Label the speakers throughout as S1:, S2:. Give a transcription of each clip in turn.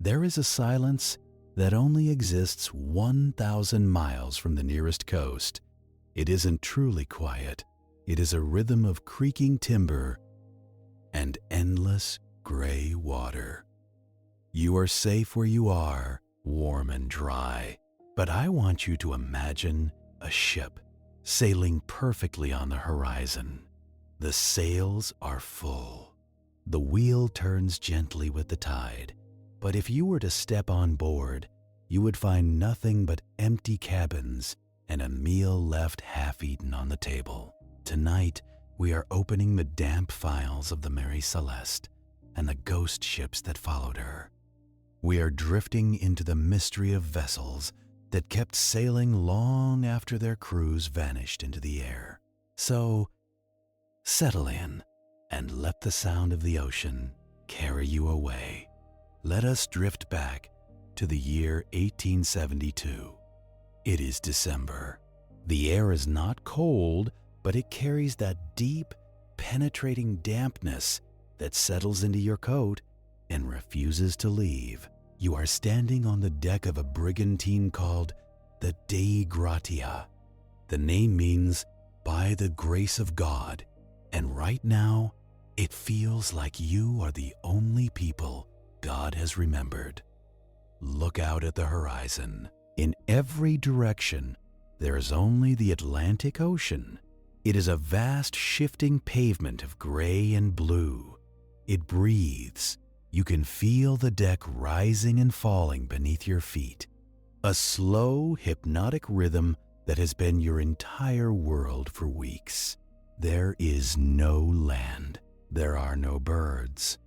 S1: There is a silence that only exists 1,000 miles from the nearest coast. It isn't truly quiet. It is a rhythm of creaking timber and endless gray water. You are safe where you are, warm and dry, but I want you to imagine a ship sailing perfectly on the horizon. The sails are full. The wheel turns gently with the tide, but if you were to step on board, you would find nothing but empty cabins and a meal left half-eaten on the table. Tonight, we are opening the damp files of the Mary Celeste and the ghost ships that followed her. We are drifting into the mystery of vessels that kept sailing long after their crews vanished into the air. So, settle in and let the sound of the ocean carry you away. Let us drift back to the year 1872. It is December. The air is not cold, but it carries that deep, penetrating dampness that settles into your coat and refuses to leave. You are standing on the deck of a brigantine called the Dei Gratia. The name means by the grace of God, and right now, it feels like you are the only people God has remembered. Look out at the horizon. In every direction, there is only the Atlantic Ocean. It is a vast shifting pavement of gray and blue. It breathes. You can feel the deck rising and falling beneath your feet. A slow, hypnotic rhythm that has been your entire world for weeks. There is no land. There are no birds.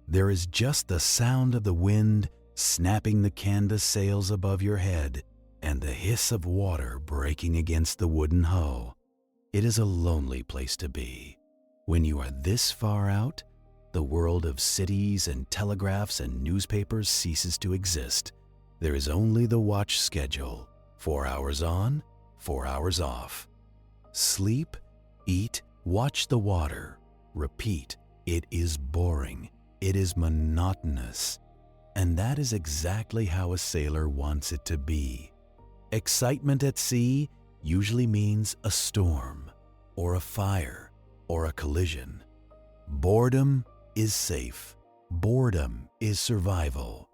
S1: There is just the sound of the wind snapping the canvas sails above your head and the hiss of water breaking against the wooden hull. It is a lonely place to be. When you are this far out, the world of cities and telegraphs and newspapers ceases to exist. There is only the watch schedule, 4 hours on, 4 hours off. Sleep, eat, watch the water, repeat. It is boring. It is monotonous. And that is exactly how a sailor wants it to be. Excitement at sea usually means a storm, or a fire, or a collision. Boredom is safe. Boredom is survival.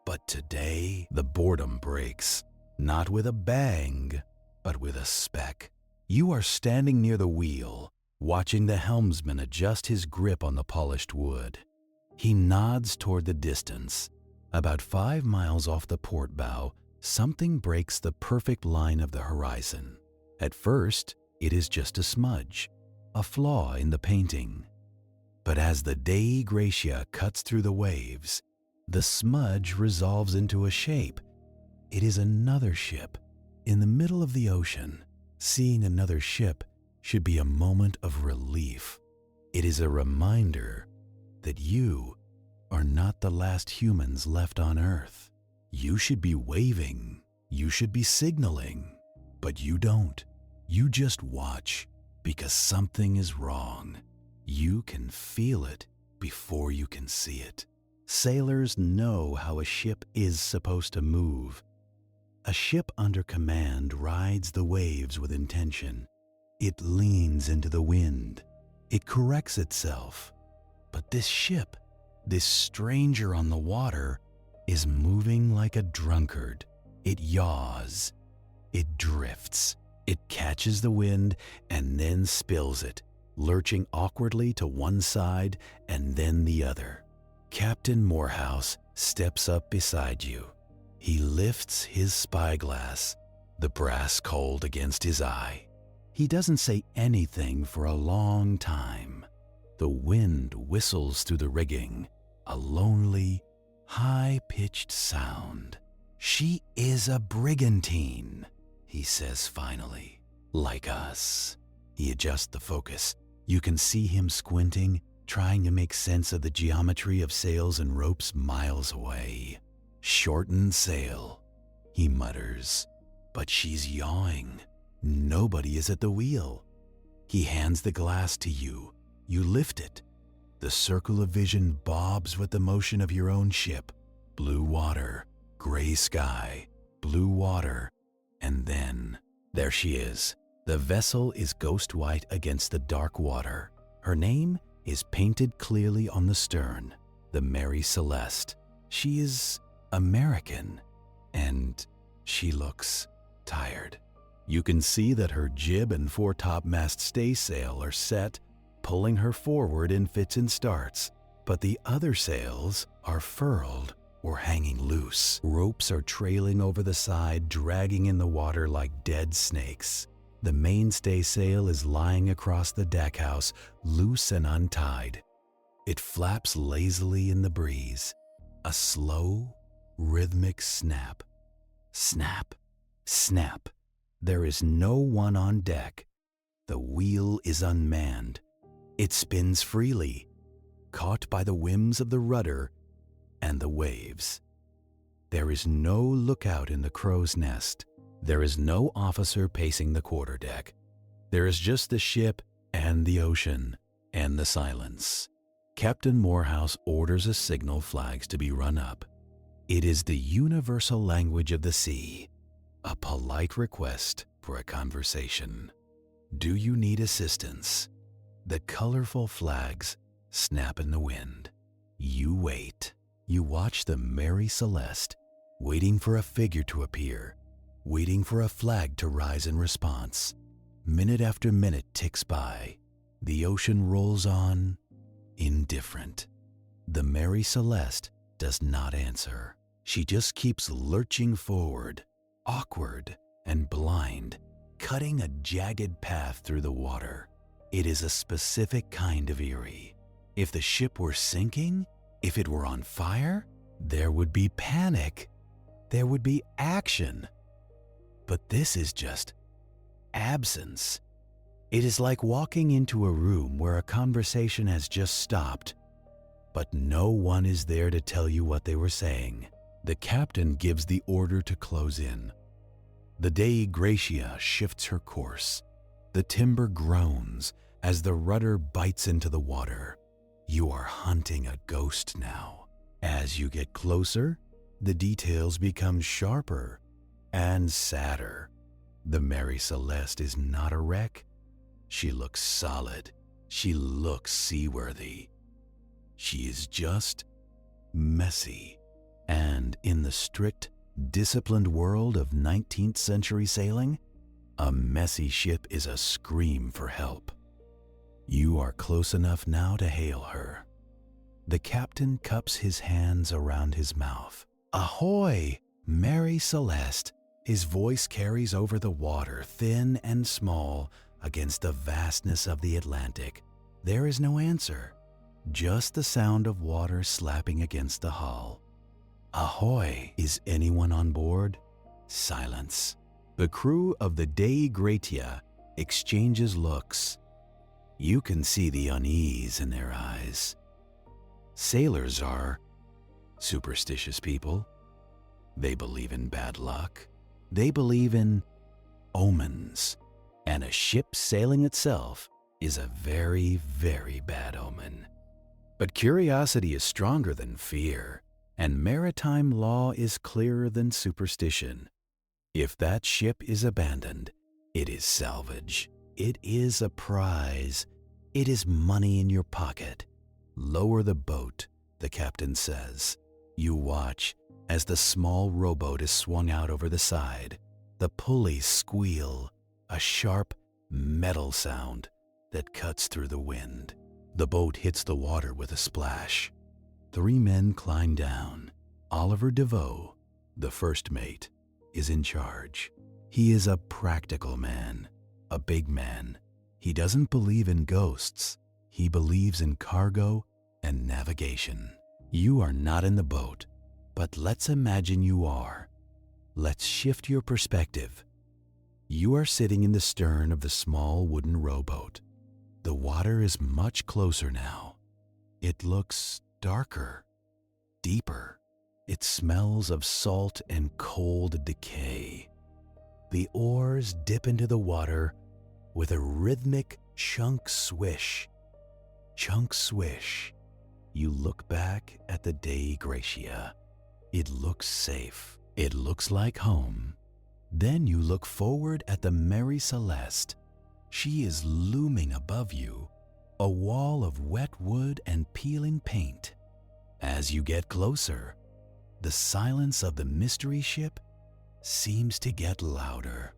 S1: But today, the boredom breaks, not with a bang, but with a speck. You are standing near the wheel, watching the helmsman adjust his grip on the polished wood. He nods toward the distance. About 5 miles off the port bow, something breaks the perfect line of the horizon. At first, it is just a smudge, a flaw in the painting. But as the Dei Gratia cuts through the waves, the smudge resolves into a shape. It is another ship in the middle of the ocean. Seeing another ship should be a moment of relief. It is a reminder that you are not the last humans left on Earth. You should be waving, you should be signaling, but you don't. You just watch because something is wrong. You can feel it before you can see it. Sailors know how a ship is supposed to move. A ship under command rides the waves with intention. It leans into the wind. It corrects itself. But this ship, this stranger on the water, is moving like a drunkard. It yaws. It drifts. It catches the wind and then spills it, lurching awkwardly to one side and then the other. Captain Morehouse steps up beside you. He lifts his spyglass, the brass cold against his eye. He doesn't say anything for a long time. The wind whistles through the rigging, a lonely, high-pitched sound. "She is a brigantine," he says finally. "Like us." He adjusts the focus. You can see him squinting, trying to make sense of the geometry of sails and ropes miles away. "Shorten sail," he mutters. But she's yawing. Nobody is at the wheel. He hands the glass to you. You lift it. The circle of vision bobs with the motion of your own ship. blue water, gray sky, blue water, and then there she is. The vessel is ghost white against the dark water. Her name is painted clearly on the stern, the Mary Celeste. She is American, and she looks tired. You can see that her jib and foretopmast staysail are set, pulling her forward in fits and starts, but the other sails are furled or hanging loose. Ropes are trailing over the side, dragging in the water like dead snakes. The mainstaysail is lying across the deckhouse, loose and untied. It flaps lazily in the breeze. A slow, rhythmic snap. Snap, snap. There is no one on deck. The wheel is unmanned. It spins freely, caught by the whims of the rudder and the waves. There is no lookout in the crow's nest. There is no officer pacing the quarterdeck. There is just the ship and the ocean and the silence. Captain Morehouse orders a signal flags to be run up. It is the universal language of the sea, a polite request for a conversation. Do you need assistance? The colorful flags snap in the wind. You wait. You watch the Mary Celeste, waiting for a figure to appear, waiting for a flag to rise in response. Minute after minute ticks by. The ocean rolls on, indifferent. The Mary Celeste does not answer. She just keeps lurching forward, awkward and blind, cutting a jagged path through the water. It is a specific kind of eerie. If the ship were sinking, if it were on fire, there would be panic. There would be action. But this is just absence. It is like walking into a room where a conversation has just stopped, but no one is there to tell you what they were saying. The captain gives the order to close in. The Dei Gratia shifts her course. The timber groans as the rudder bites into the water. You are hunting a ghost now. As you get closer, the details become sharper and sadder. The Mary Celeste is not a wreck. She looks solid. She looks seaworthy. She is just messy. And in the strict, disciplined world of 19th century sailing, a messy ship is a scream for help. You are close enough now to hail her. The captain cups his hands around his mouth. Ahoy, Mary Celeste! His voice carries over the water, thin and small, against the vastness of the Atlantic. There is no answer, just the sound of water slapping against the hull. Ahoy! Is anyone on board? Silence. The crew of the Dei Gratia exchanges looks. You can see the unease in their eyes. Sailors are superstitious people. They believe in bad luck. They believe in omens. And a ship sailing itself is a very, very bad omen. But curiosity is stronger than fear, and maritime law is clearer than superstition. If that ship is abandoned, it is salvage. It is a prize. It is money in your pocket. Lower the boat, the captain says. You watch as the small rowboat is swung out over the side. The pulleys squeal, a sharp metal sound that cuts through the wind. The boat hits the water with a splash. 3 men climb down. Oliver DeVoe, the first mate, is in charge. He is a practical man, a big man. He doesn't believe in ghosts. He believes in cargo and navigation. You are not in the boat, but let's imagine you are. Let's shift your perspective. You are sitting in the stern of the small wooden rowboat. The water is much closer now. It looks darker, deeper. It smells of salt and cold decay. The oars dip into the water with a rhythmic chunk swish. Chunk swish. You look back at the Dei Gratia. It looks safe. It looks like home. Then you look forward at the Mary Celeste. She is looming above you, a wall of wet wood and peeling paint. As you get closer, the silence of the mystery ship seems to get louder.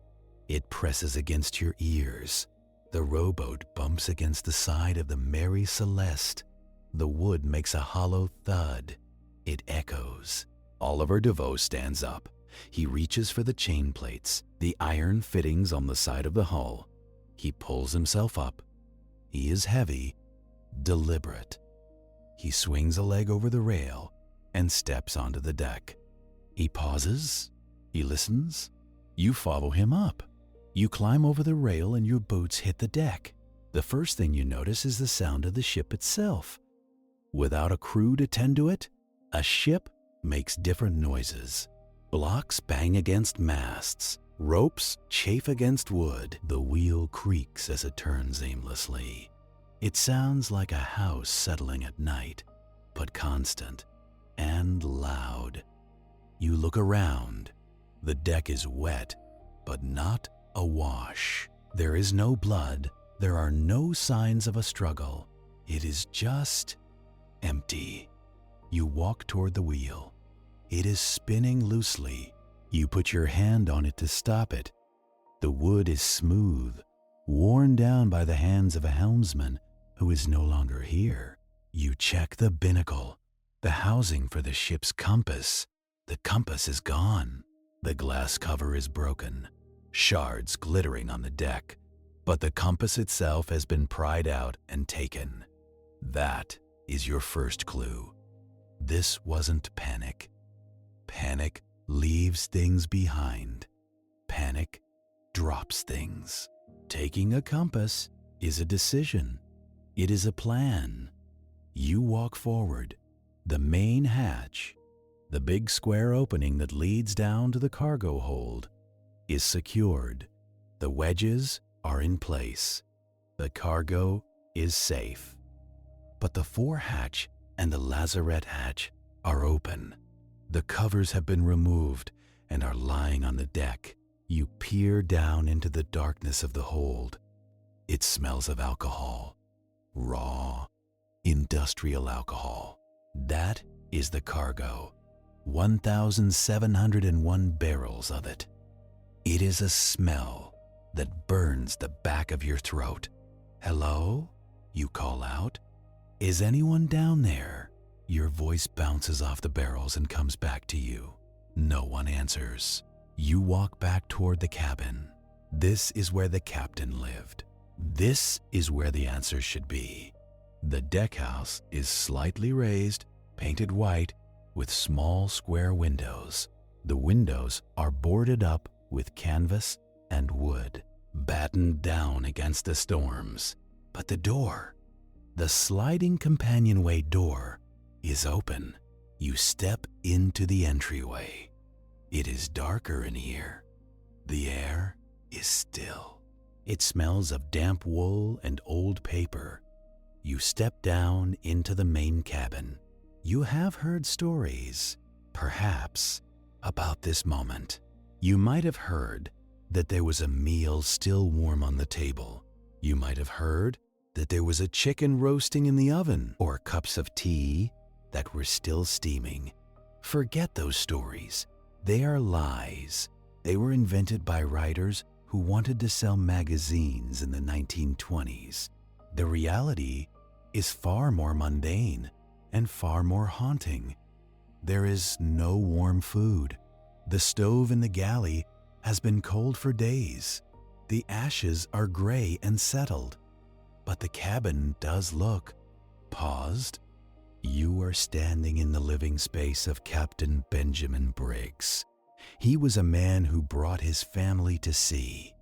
S1: It presses against your ears. The rowboat bumps against the side of the Mary Celeste. The wood makes a hollow thud. It echoes. Oliver DeVoe stands up. He reaches for the chain plates, the iron fittings on the side of the hull. He pulls himself up. He is heavy, deliberate. He swings a leg over the rail and steps onto the deck. He pauses. He listens. You follow him up. You climb over the rail and your boots hit the deck. The first thing you notice is the sound of the ship itself. Without a crew to tend to it, a ship makes different noises. Blocks bang against masts. Ropes chafe against wood. The wheel creaks as it turns aimlessly. It sounds like a house settling at night, but constant and loud. You look around. The deck is wet, but not awash. There is no blood. There are no signs of a struggle. It is just empty. You walk toward the wheel. It is spinning loosely. You put your hand on it to stop it. The wood is smooth, worn down by the hands of a helmsman who is no longer here. You check the binnacle, the housing for the ship's compass. The compass is gone. The glass cover is broken, shards glittering on the deck, but the compass itself has been pried out and taken. That is your first clue. This wasn't panic. Panic leaves things behind. Panic drops things. Taking a compass is a decision. It is a plan. You walk forward. The main hatch, the big square opening that leads down to the cargo hold, is secured. The wedges are in place. The cargo is safe. But the forehatch and the lazarette hatch are open. The covers have been removed and are lying on the deck. You peer down into the darkness of the hold. It smells of alcohol. Raw, industrial alcohol. That is the cargo. 1,701 barrels of it. It is a smell that burns the back of your throat. Hello? You call out. Is anyone down there? Your voice bounces off the barrels and comes back to you. No one answers. You walk back toward the cabin. This is where the captain lived. This is where the answers should be. The deckhouse is slightly raised, painted white, with small square windows. The windows are boarded up with canvas and wood, battened down against the storms. But the door, the sliding companionway door, is open. You step into the entryway. It is darker in here. The air is still. It smells of damp wool and old paper. You step down into the main cabin. You have heard stories, perhaps, about this moment. You might have heard that there was a meal still warm on the table. You might have heard that there was a chicken roasting in the oven, or cups of tea that were still steaming. Forget those stories. They are lies. They were invented by writers who wanted to sell magazines in the 1920s. The reality is far more mundane and far more haunting. There is no warm food. The stove in the galley has been cold for days. The ashes are gray and settled. But the cabin does look paused. You are standing in the living space of Captain Benjamin Briggs. He was a man who brought his family to sea.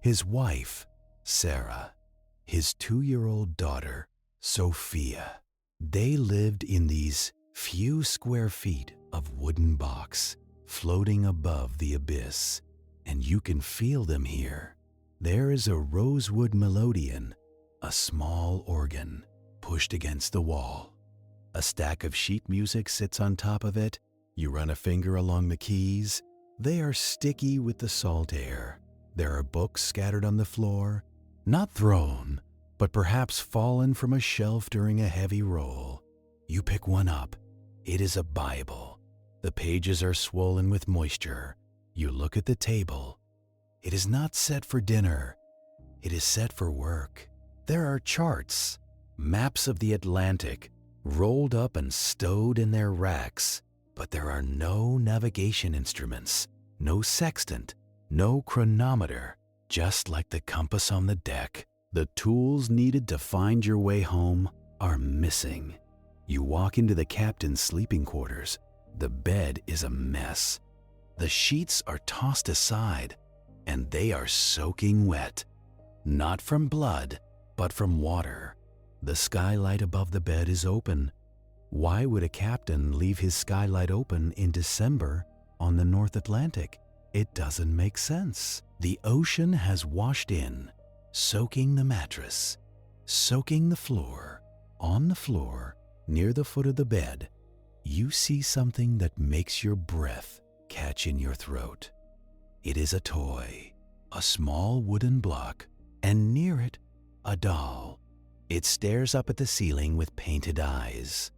S1: His wife, Sarah, his 2-year-old daughter, Sophia. They lived in these few square feet of wooden box, floating above the abyss, and you can feel them here. There is a rosewood melodeon, a small organ, pushed against the wall. A stack of sheet music sits on top of it. You run a finger along the keys. They are sticky with the salt air. There are books scattered on the floor, not thrown, but perhaps fallen from a shelf during a heavy roll. You pick one up. It is a Bible. The pages are swollen with moisture. You look at the table. It is not set for dinner. It is set for work. There are charts, maps of the Atlantic, rolled up and stowed in their racks, but there are no navigation instruments, no sextant, no chronometer. Just like the compass on the deck, the tools needed to find your way home are missing. You walk into the captain's sleeping quarters. The bed is a mess. The sheets are tossed aside, and they are soaking wet. Not from blood, but from water. The skylight above the bed is open. Why would a captain leave his skylight open in December on the North Atlantic? It doesn't make sense. The ocean has washed in, soaking the mattress, soaking the floor. On the floor, near the foot of the bed, you see something that makes your breath catch in your throat. It is a toy, a small wooden block, and near it, a doll. It stares up at the ceiling with painted eyes.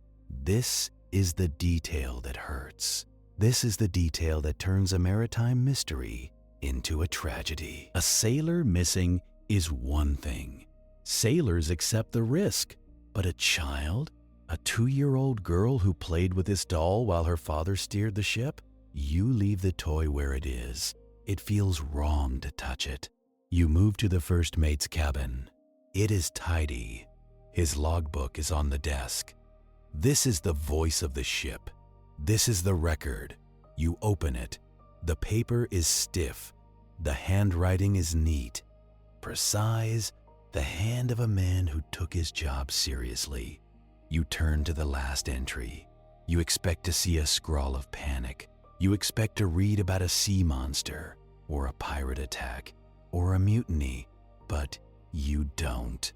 S1: This is the detail that hurts. This is the detail that turns a maritime mystery into a tragedy. A sailor missing is one thing. Sailors accept the risk, but a child, a 2-year-old girl who played with this doll while her father steered the ship, you leave the toy where it is. It feels wrong to touch it. You move to the first mate's cabin. It is tidy. His logbook is on the desk. This is the voice of the ship. This is the record. You open it. The paper is stiff. The handwriting is neat, precise, the hand of a man who took his job seriously. You turn to the last entry. You expect to see a scrawl of panic. You expect to read about a sea monster, or a pirate attack, or a mutiny, but you don't.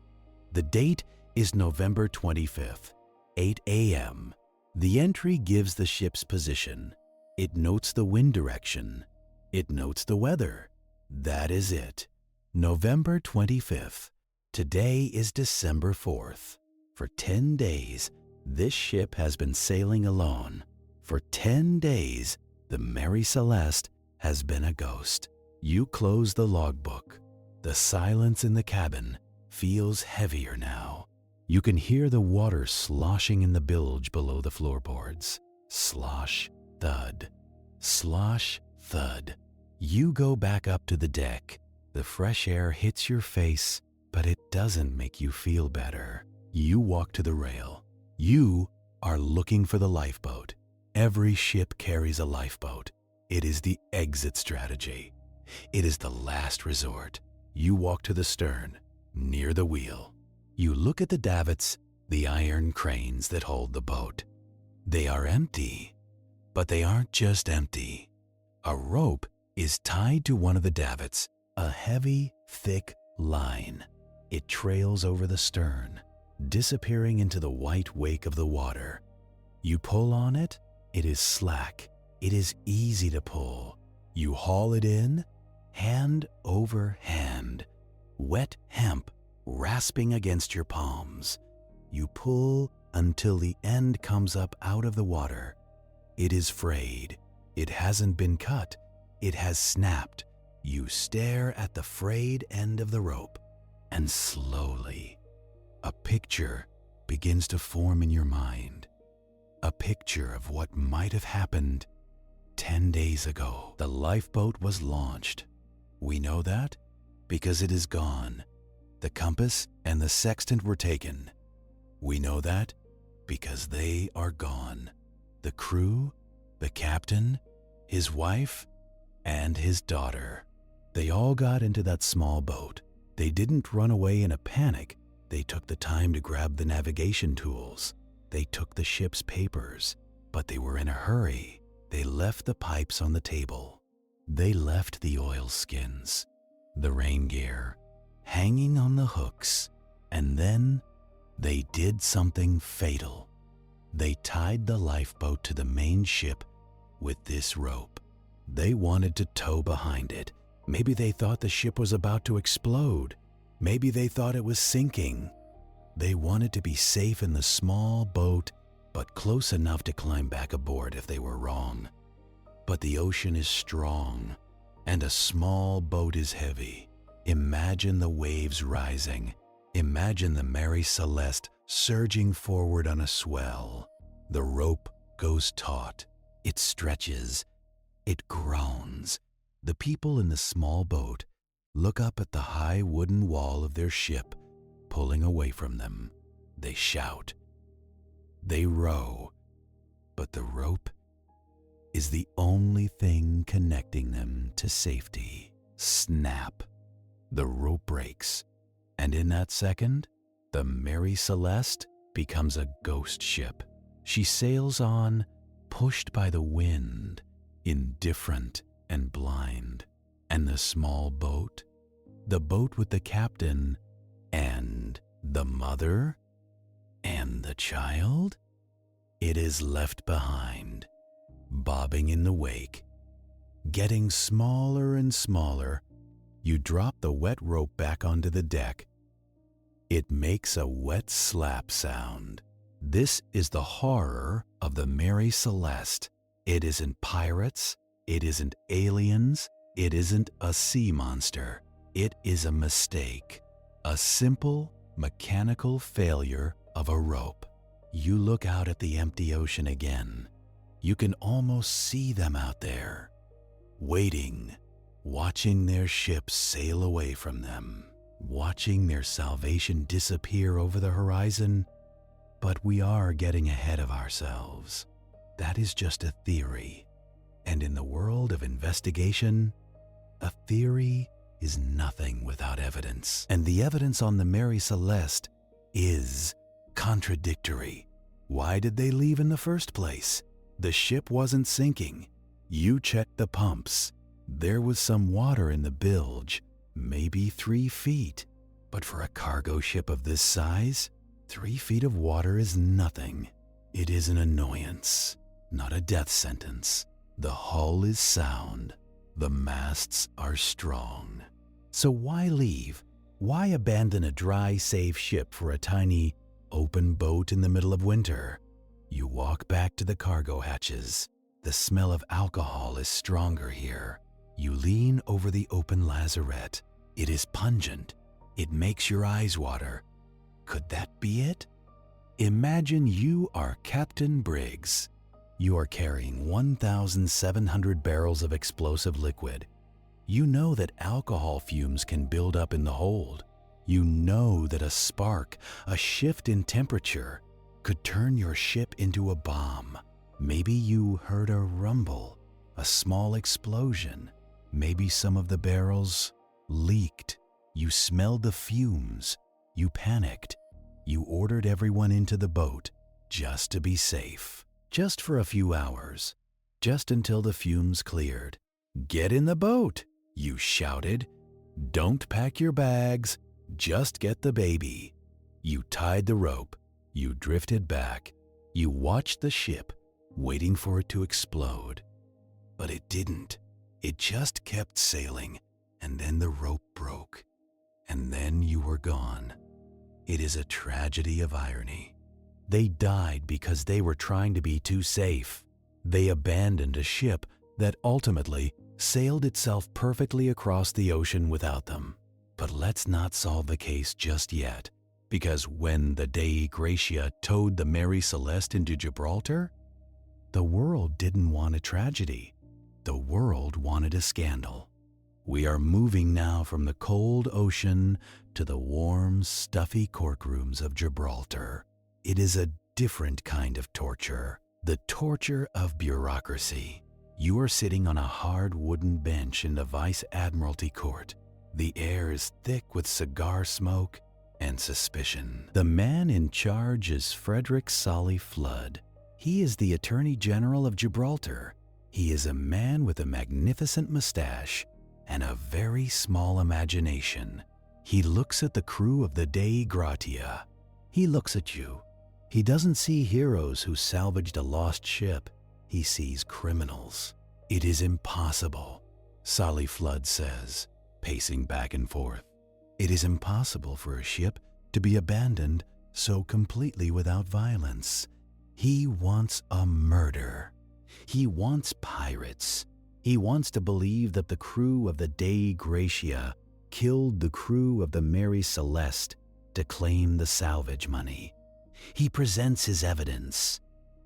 S1: The date is November 25th, 8 a.m. The entry gives the ship's position. It notes the wind direction. It notes the weather. That is it. November 25th. Today is December 4th. For 10 days, this ship has been sailing alone. For 10 days, the Mary Celeste has been a ghost. You close the logbook. The silence in the cabin feels heavier now. You can hear the water sloshing in the bilge below the floorboards. Slosh, thud. Slosh, thud. You go back up to the deck. The fresh air hits your face, but it doesn't make you feel better. You walk to the rail. You are looking for the lifeboat. Every ship carries a lifeboat. It is the exit strategy. It is the last resort. You walk to the stern, near the wheel. You look at the davits, the iron cranes that hold the boat. They are empty, but they aren't just empty. A rope is tied to one of the davits, a heavy, thick line. It trails over the stern, disappearing into the white wake of the water. You pull on it. It is slack. It is easy to pull. You haul it in, hand over hand, wet hemp rasping against your palms. You pull until the end comes up out of the water. It is frayed. It hasn't been cut. It has snapped. You stare at the frayed end of the rope, and slowly, a picture begins to form in your mind. A picture of what might have happened 10 days ago. The lifeboat was launched. We know that because it is gone. The compass and the sextant were taken. We know that because they are gone. The crew, the captain, his wife, and his daughter. They all got into that small boat. They didn't run away in a panic. They took the time to grab the navigation tools. They took the ship's papers, but they were in a hurry. They left the pipes on the table. They left the oilskins, the rain gear, hanging on the hooks, and then they did something fatal. They tied the lifeboat to the main ship with this rope. They wanted to tow behind it. Maybe they thought the ship was about to explode. Maybe they thought it was sinking. They wanted to be safe in the small boat, but close enough to climb back aboard if they were wrong. But the ocean is strong, and a small boat is heavy. Imagine the waves rising. Imagine the Mary Celeste surging forward on a swell. The rope goes taut. It stretches. It groans. The people in the small boat look up at the high wooden wall of their ship, pulling away from them. They shout. They row. But the rope is the only thing connecting them to safety. Snap. The rope breaks. And in that second, the Mary Celeste becomes a ghost ship. She sails on, pushed by the wind, indifferent and blind. And the small boat, the boat with the captain, and the mother, and the child, it is left behind, bobbing in the wake. Getting smaller and smaller, you drop the wet rope back onto the deck. It makes a wet slap sound. This is the horror of the Mary Celeste. It isn't pirates. It isn't aliens. It isn't a sea monster. It is a mistake. A simple, mechanical failure of a rope. You look out at the empty ocean again. You can almost see them out there, waiting, watching their ship sail away from them, watching their salvation disappear over the horizon. But we are getting ahead of ourselves. That is just a theory. And in the world of investigation, a theory is nothing without evidence. And the evidence on the Mary Celeste is contradictory. Why did they leave in the first place? The ship wasn't sinking. You checked the pumps. There was some water in the bilge, maybe 3 feet. But for a cargo ship of this size, 3 feet of water is nothing. It is an annoyance, not a death sentence. The hull is sound. The masts are strong. So why leave? Why abandon a dry, safe ship for a tiny, open boat in the middle of winter? You walk back to the cargo hatches. The smell of alcohol is stronger here. You lean over the open lazarette. It is pungent. It makes your eyes water. Could that be it? Imagine you are Captain Briggs. You are carrying 1,700 barrels of explosive liquid. You know that alcohol fumes can build up in the hold. You know that a spark, a shift in temperature, could turn your ship into a bomb. Maybe you heard a rumble, a small explosion. Maybe some of the barrels leaked. You smelled the fumes. You panicked. You ordered everyone into the boat just to be safe. Just for a few hours. Just until the fumes cleared. "Get in the boat," you shouted. "Don't pack your bags. Just get the baby." You tied the rope. You drifted back. You watched the ship, waiting for it to explode. But it didn't. It just kept sailing, and then the rope broke. And then you were gone. It is a tragedy of irony. They died because they were trying to be too safe. They abandoned a ship that ultimately sailed itself perfectly across the ocean without them. But let's not solve the case just yet, because when the Dei Gratia towed the Mary Celeste into Gibraltar, the world didn't want a tragedy. The world wanted a scandal. We are moving now from the cold ocean to the warm, stuffy courtrooms of Gibraltar. It is a different kind of torture, the torture of bureaucracy. You are sitting on a hard wooden bench in the Vice Admiralty Court. The air is thick with cigar smoke and suspicion. The man in charge is Frederick Solly Flood. He is the Attorney General of Gibraltar. He is a man with a magnificent mustache and a very small imagination. He looks at the crew of the Dei Gratia. He looks at you. He doesn't see heroes who salvaged a lost ship. he sees criminals. It is impossible, Solly Flood says, pacing back and forth. It is impossible for a ship to be abandoned so completely without violence. He wants a murder. He wants pirates. He wants to believe that the crew of the Dei Gratia killed the crew of the Mary Celeste to claim the salvage money. He presents his evidence.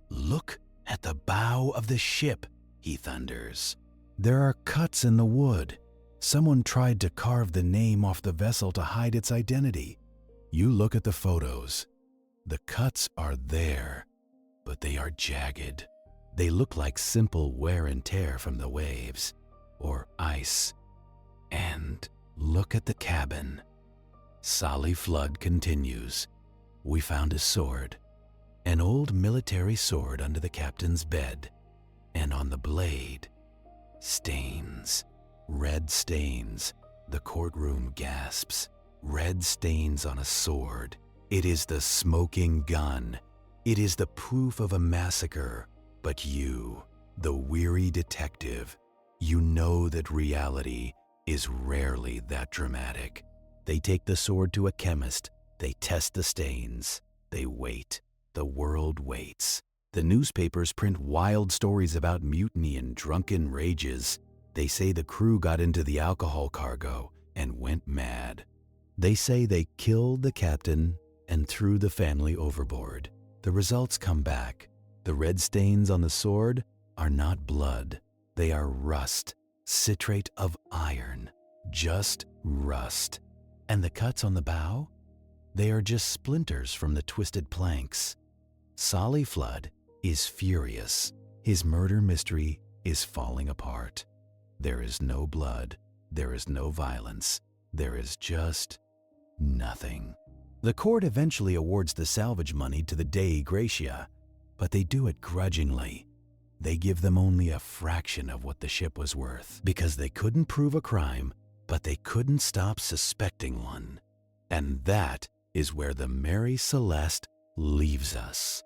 S1: "Look at the bow of the ship," he thunders. "There are cuts in the wood. Someone tried to carve the name off the vessel to hide its identity. You look at the photos. The cuts are there, but they are jagged. They look like simple wear and tear from the waves or ice. And look at the cabin." Solly Flood continues. "We found a sword, an old military sword under the captain's bed, and on the blade, stains, red stains." The courtroom gasps. Red stains on a sword. It is the smoking gun. It is the proof of a massacre. But you, the weary detective, you know that reality is rarely that dramatic. They take the sword to a chemist. They test the stains. They wait. The world waits. The newspapers print wild stories about mutiny and drunken rages. They say the crew got into the alcohol cargo and went mad. They say they killed the captain and threw the family overboard. The results come back. The red stains on the sword are not blood. They are rust, citrate of iron, just rust. And the cuts on the bow? They are just splinters from the twisted planks. Solly Flood is furious. His murder mystery is falling apart. There is no blood. There is no violence. There is just nothing. The court eventually awards the salvage money to the Dei Gratia, but they do it grudgingly. They give them only a fraction of what the ship was worth because they couldn't prove a crime, but they couldn't stop suspecting one. And that is where the Mary Celeste leaves us,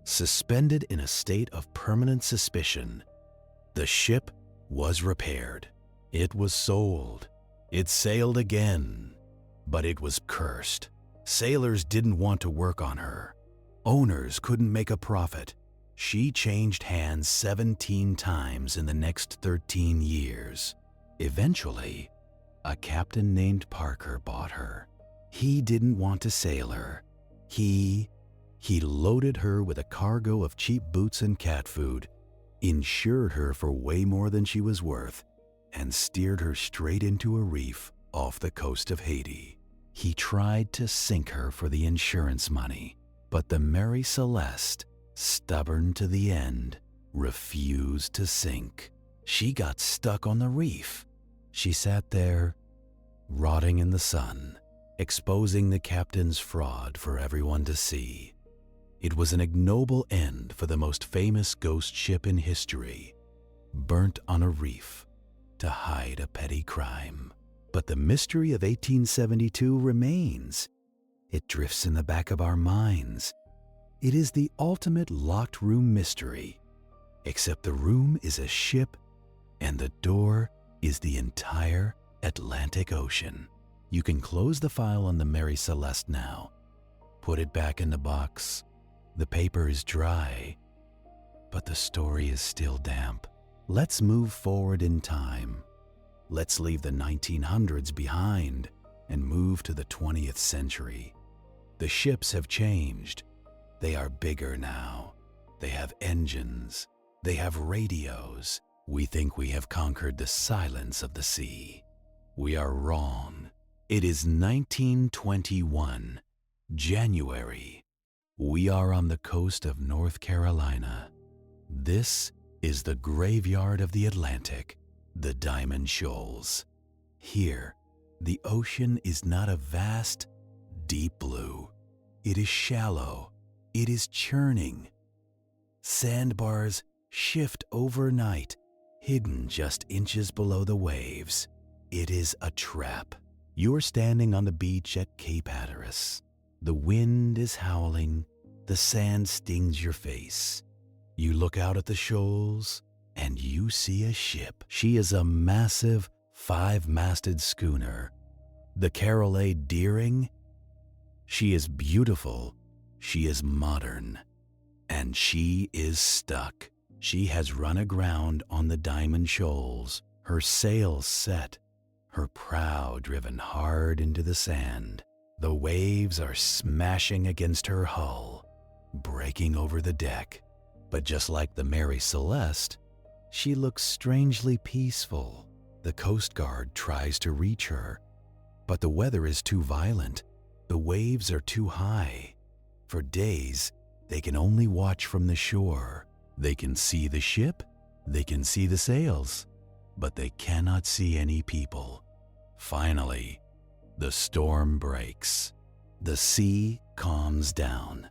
S1: suspended in a state of permanent suspicion. The ship was repaired. It was sold. It sailed again, but it was cursed. Sailors didn't want to work on her. Owners couldn't make a profit. She changed hands 17 times in the next 13 years. Eventually, a captain named Parker bought her. He didn't want to sail her. He loaded her with a cargo of cheap boots and cat food, insured her for way more than she was worth, and steered her straight into a reef off the coast of Haiti. He tried to sink her for the insurance money, but the Mary Celeste, stubborn to the end, refused to sink. She got stuck on the reef. She sat there, rotting in the sun, exposing the captain's fraud for everyone to see. It was an ignoble end for the most famous ghost ship in history, burnt on a reef to hide a petty crime. But the mystery of 1872 remains. It drifts in the back of our minds. It is the ultimate locked room mystery, except the room is a ship and the door is the entire Atlantic Ocean. You can close the file on the Mary Celeste now. Put it back in the box. The paper is dry, but the story is still damp. Let's move forward in time. Let's leave the 1900s behind and move to the 20th century. The ships have changed. They are bigger now. They have engines. They have radios. We think we have conquered the silence of the sea. We are wrong. It is 1921, January. We are on the coast of North Carolina. This is the graveyard of the Atlantic, the Diamond Shoals. Here, the ocean is not a vast, deep blue. It is shallow. It is churning. Sandbars shift overnight, hidden just inches below the waves. It is a trap. You're standing on the beach at Cape Hatteras. The wind is howling. The sand stings your face. You look out at the shoals, and you see a ship. She is a massive 5-masted schooner, the Carol A. Deering. She is beautiful, she is modern, and she is stuck. She has run aground on the Diamond Shoals, her sails set, her prow driven hard into the sand. The waves are smashing against her hull, breaking over the deck. But just like the Mary Celeste, she looks strangely peaceful. The Coast Guard tries to reach her, but the weather is too violent. The waves are too high. For days, they can only watch from the shore. They can see the ship, they can see the sails, but they cannot see any people. Finally, the storm breaks. The sea calms down.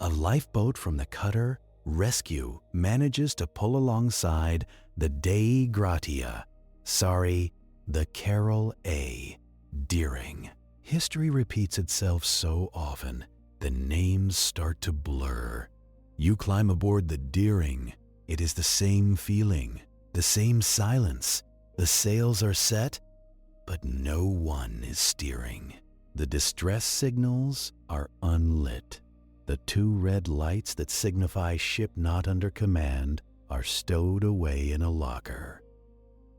S1: A lifeboat from the cutter Rescue manages to pull alongside the the Carol A. Deering. History repeats itself so often, the names start to blur. You climb aboard the Deering, it is the same feeling, the same silence. The sails are set, but no one is steering. The distress signals are unlit. The 2 red lights that signify ship not under command are stowed away in a locker.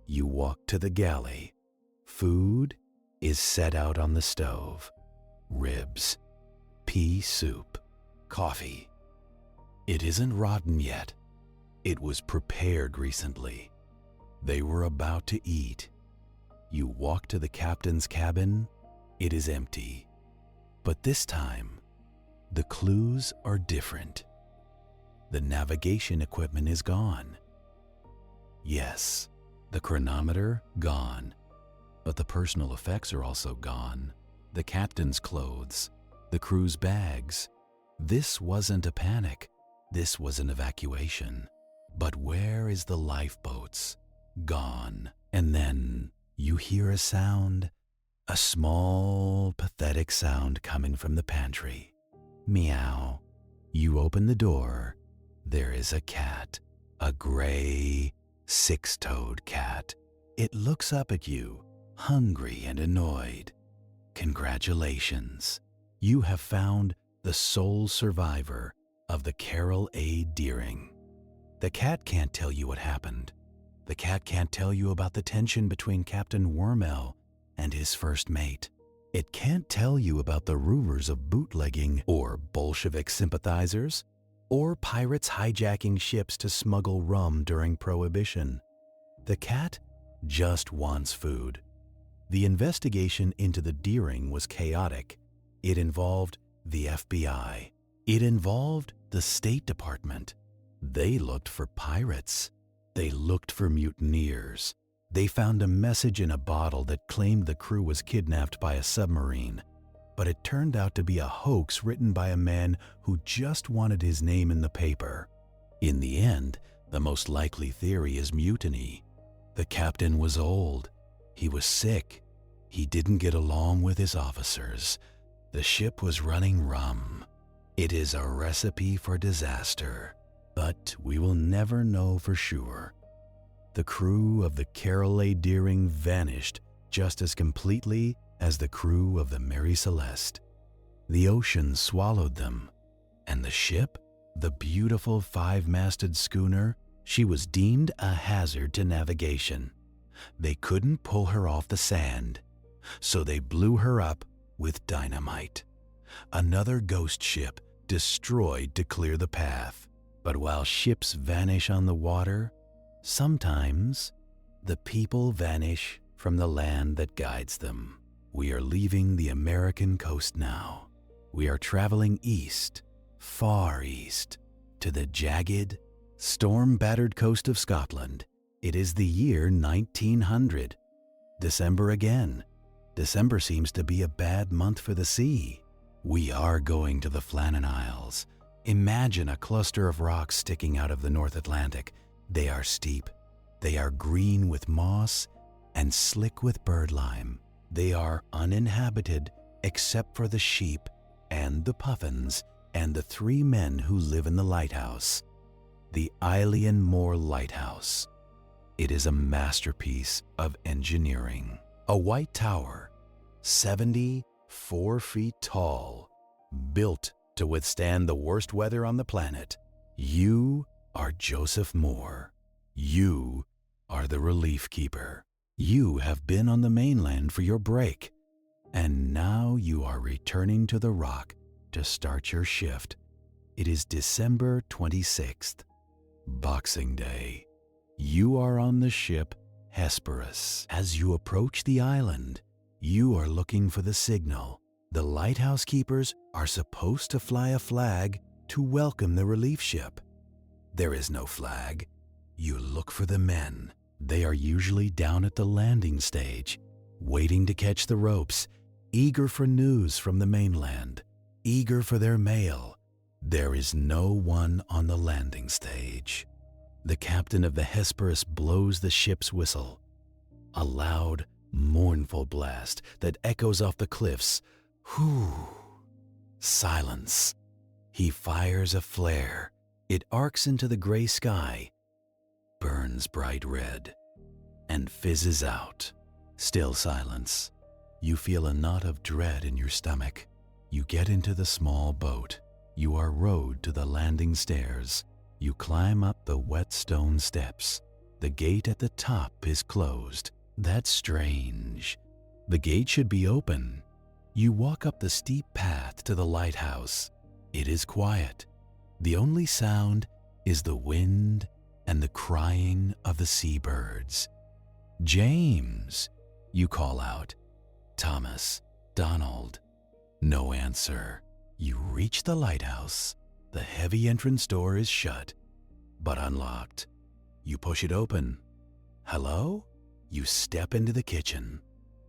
S1: You walk to the galley. Food is set out on the stove. Ribs, pea soup, coffee. It isn't rotten yet. It was prepared recently. They were about to eat. You walk to the captain's cabin. It is empty. But this time, the clues are different. The navigation equipment is gone. Yes, the chronometer gone, but the personal effects are also gone. The captain's clothes, the crew's bags. This wasn't a panic. This was an evacuation. But where is the lifeboats? Gone. And then you hear a sound, a small, pathetic sound coming from the pantry. Meow. You open the door. There is a cat, a gray, 6-toed cat. It looks up at you, hungry and annoyed. Congratulations. You have found the sole survivor of the Carol A. Deering. The cat can't tell you what happened. The cat can't tell you about the tension between Captain Wormel and his first mate. It can't tell you about the rumors of bootlegging or Bolshevik sympathizers or pirates hijacking ships to smuggle rum during Prohibition. The cat just wants food. The investigation into the Deering was chaotic. It involved the FBI. It involved the State Department. They looked for pirates. They looked for mutineers. They found a message in a bottle that claimed the crew was kidnapped by a submarine, but it turned out to be a hoax written by a man who just wanted his name in the paper. In the end, the most likely theory is mutiny. The captain was old. He was sick. He didn't get along with his officers. The ship was running rum. It is a recipe for disaster, but we will never know for sure. The crew of the Carol A. Deering vanished just as completely as the crew of the Mary Celeste. The ocean swallowed them, and the ship, the beautiful 5-masted schooner, she was deemed a hazard to navigation. They couldn't pull her off the sand, so they blew her up with dynamite. Another ghost ship destroyed to clear the path. But while ships vanish on the water, sometimes the people vanish from the land that guides them. We are leaving the American coast now. We are traveling east, far east, to the jagged, storm-battered coast of Scotland. It is the year 1900. December again. December seems to be a bad month for the sea. We are going to the Flannan Isles. Imagine a cluster of rocks sticking out of the North Atlantic. They are steep. They are green with moss and slick with birdlime. They are uninhabited except for the sheep and the puffins and the 3 men who live in the lighthouse. the Eilean Moor Lighthouse. It is a masterpiece of engineering. A white tower, 74 feet tall, built to withstand the worst weather on the planet. You are Joseph Moore. You are the relief keeper. You have been on the mainland for your break, and now you are returning to the Rock to start your shift. It is December 26th, Boxing Day. You are on the ship Hatteras. As you approach the island, you are looking for the signal. The lighthouse keepers are supposed to fly a flag to welcome the relief ship. There is no flag. You look for the men. They are usually down at the landing stage, waiting to catch the ropes, eager for news from the mainland, eager for their mail. There is no one on the landing stage. The captain of the Hatteras blows the ship's whistle, a loud, mournful blast that echoes off the cliffs. Whew! Silence. He fires a flare. It arcs into the gray sky, burns bright red, and fizzes out. Still silence. You feel a knot of dread in your stomach. You get into the small boat. You are rowed to the landing stairs. You climb up the wet stone steps. The gate at the top is closed. That's strange. The gate should be open. You walk up the steep path to the lighthouse. It is quiet. The only sound is the wind and the crying of the seabirds. James, you call out. Thomas, Donald. No answer. You reach the lighthouse. The heavy entrance door is shut, but unlocked. You push it open. Hello? You step into the kitchen.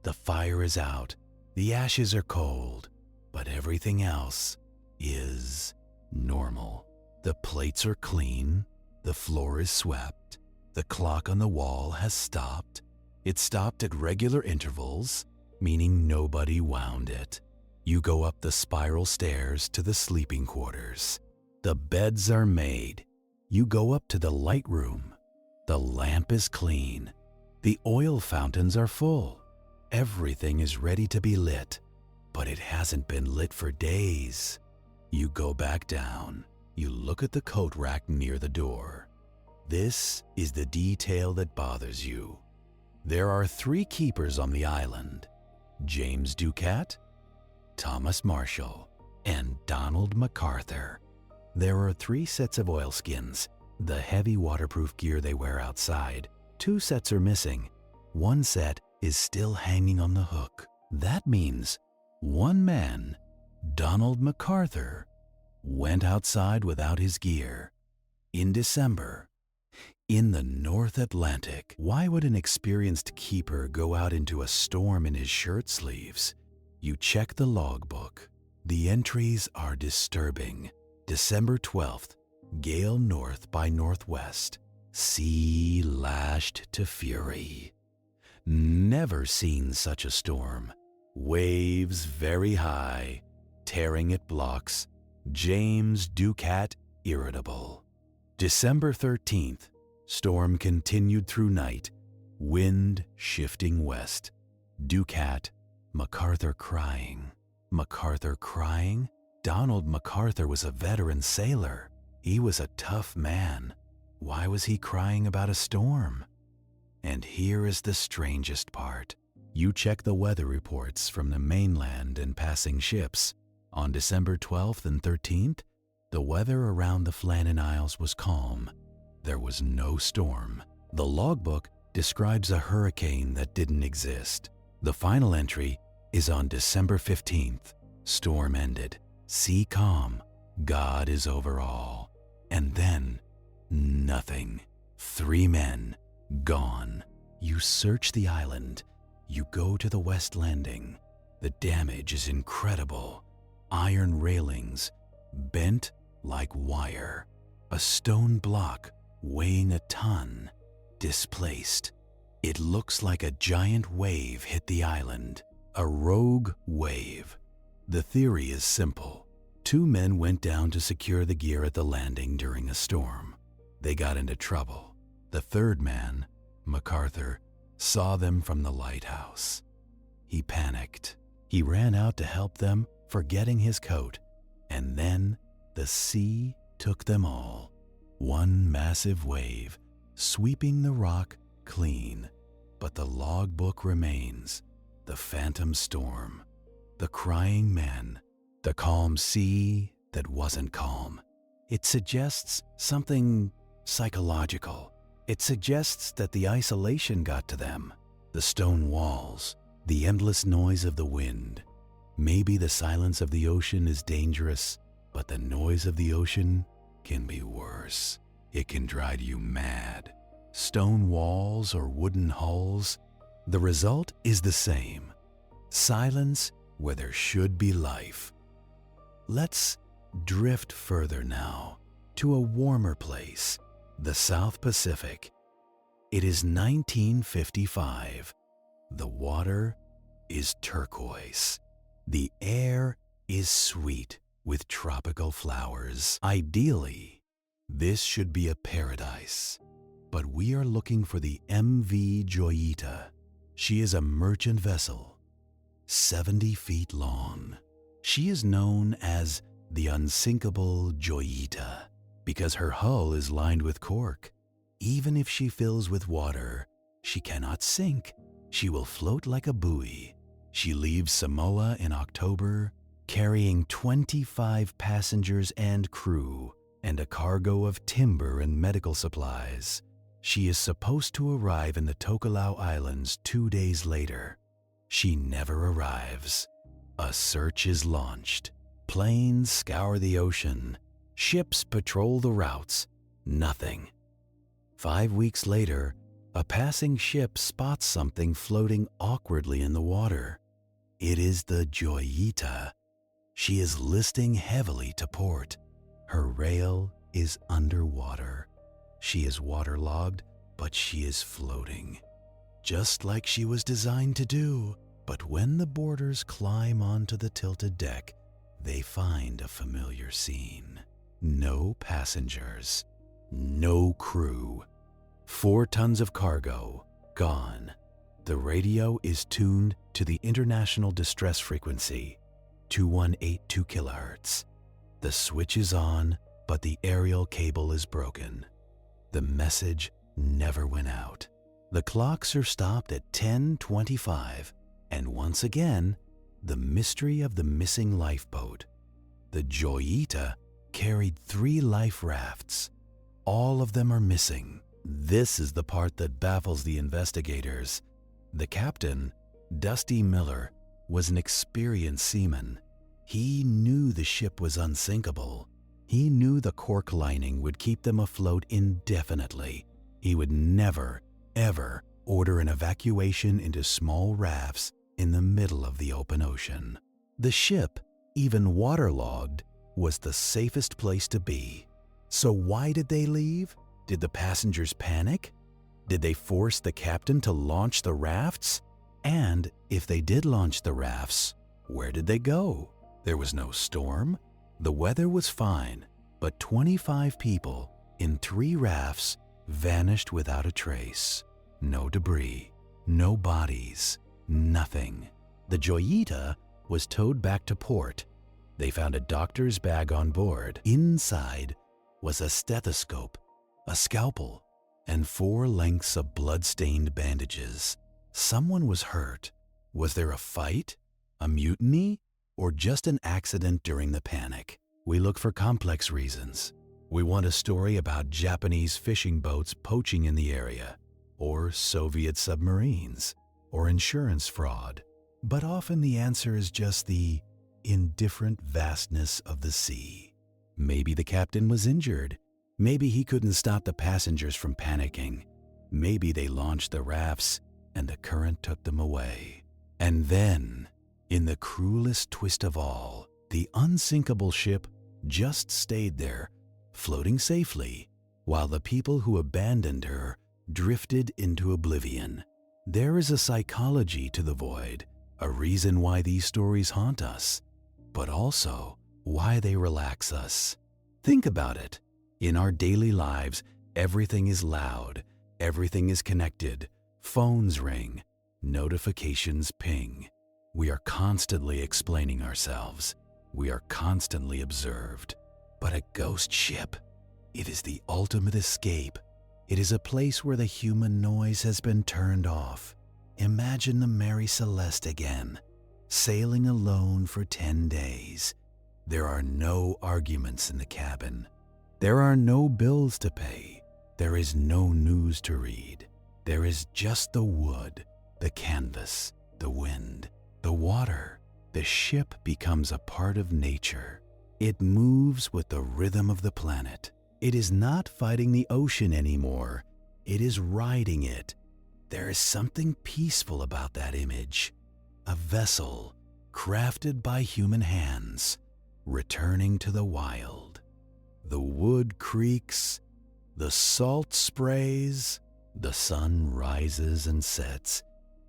S1: The fire is out. The ashes are cold, but everything else is normal. The plates are clean. The floor is swept. The clock on the wall has stopped. It stopped at regular intervals, meaning nobody wound it. You go up the spiral stairs to the sleeping quarters. The beds are made. You go up to the light room. The lamp is clean. The oil fountains are full. Everything is ready to be lit, but it hasn't been lit for days. You go back down. You look at the coat rack near the door. This is the detail that bothers you. There are 3 keepers on the island: James Ducat, Thomas Marshall, and Donald MacArthur. There are 3 sets of oilskins, the heavy waterproof gear they wear outside. 2 sets are missing. 1 set is still hanging on the hook. That means one man, Donald MacArthur, went outside without his gear in December in the North Atlantic. Why would an experienced keeper go out into a storm in his shirt sleeves? You check the logbook. The entries are disturbing. December 12th, gale north by northwest. Sea lashed to fury. Never seen such a storm. Waves very high, tearing at blocks. James Ducat irritable. December 13th, storm continued through night. Wind shifting west. Ducat, MacArthur crying. MacArthur crying? Donald MacArthur was a veteran sailor. He was a tough man. Why was he crying about a storm? And here is the strangest part. You check the weather reports from the mainland and passing ships. On December 12th and 13th, the weather around the Flannan Isles was calm. There was no storm. The logbook describes a hurricane that didn't exist. The final entry is on December 15th. Storm ended. Sea calm. God is over all. And then, nothing. 3 men, gone. You search the island. You go to the West Landing. The damage is incredible. Iron railings, bent like wire. A stone block weighing a ton, displaced. It looks like a giant wave hit the island. A rogue wave. The theory is simple. 2 men went down to secure the gear at the landing during a storm. They got into trouble. The third man, MacArthur, saw them from the lighthouse. He panicked. He ran out to help them, forgetting his coat, and then the sea took them all. One massive wave, sweeping the rock clean. But the logbook remains, the phantom storm, the crying men, the calm sea that wasn't calm. It suggests something psychological. It suggests that the isolation got to them, the stone walls, the endless noise of the wind. Maybe the silence of the ocean is dangerous, but the noise of the ocean can be worse. It can drive you mad. Stone walls or wooden hulls, the result is the same. Silence where there should be life. Let's drift further now to a warmer place, the South Pacific. It is 1955. The water is turquoise. The air is sweet with tropical flowers. Ideally, this should be a paradise. But we are looking for the MV Joyita. She is a merchant vessel, 70 feet long. She is known as the Unsinkable Joyita because her hull is lined with cork. Even if she fills with water, she cannot sink. She will float like a buoy. She leaves Samoa in October, carrying 25 passengers and crew and a cargo of timber and medical supplies. She is supposed to arrive in the Tokelau Islands 2 days later. She never arrives. A search is launched. Planes scour the ocean. Ships patrol the routes. Nothing. 5 weeks later, a passing ship spots something floating awkwardly in the water. It is the Joyita. She is listing heavily to port. Her rail is underwater. She is waterlogged, but she is floating, just like she was designed to do. But when the boarders climb onto the tilted deck, they find a familiar scene. No passengers, no crew. 4 tons of cargo, gone. The radio is tuned to the international distress frequency, 2182 kHz. The switch is on, but the aerial cable is broken. The message never went out. The clocks are stopped at 10:25, and once again, the mystery of the missing lifeboat. The Joyita carried 3 life rafts. All of them are missing. This is the part that baffles the investigators. The captain, Dusty Miller, was an experienced seaman. He knew the ship was unsinkable. He knew the cork lining would keep them afloat indefinitely. He would never, ever order an evacuation into small rafts in the middle of the open ocean. The ship, even waterlogged, was the safest place to be. So why did they leave? Did the passengers panic? Did they force the captain to launch the rafts? And if they did launch the rafts, where did they go? There was no storm. The weather was fine, but 25 people in 3 rafts vanished without a trace. No debris, no bodies, nothing. The Joyita was towed back to port. They found a doctor's bag on board. Inside was a stethoscope, a scalpel, and 4 lengths of blood-stained bandages. Someone was hurt. Was there a fight, a mutiny, or just an accident during the panic? We look for complex reasons. We want a story about Japanese fishing boats poaching in the area, or Soviet submarines, or insurance fraud. But often the answer is just the indifferent vastness of the sea. Maybe the captain was injured. Maybe he couldn't stop the passengers from panicking. Maybe they launched the rafts and the current took them away. And then, in the cruelest twist of all, the unsinkable ship just stayed there, floating safely, while the people who abandoned her drifted into oblivion. There is a psychology to the void, a reason why these stories haunt us, but also why they relax us. Think about it. In our daily lives, Everything is loud, everything is connected, phones ring, notifications ping. We are constantly explaining ourselves. We are constantly observed. But a ghost ship, it is the ultimate escape. It is a place where the human noise has been turned off. Imagine the Mary Celeste again, sailing alone for 10 days. There are no arguments in the cabin. There are no bills to pay. There is no news to read. There is just the wood, the canvas, the wind, the water. The ship becomes a part of nature. It moves with the rhythm of the planet. It is not fighting the ocean anymore. It is riding it. There is something peaceful about that image. A vessel crafted by human hands, returning to the wild. The wood creaks, the salt sprays, the sun rises and sets.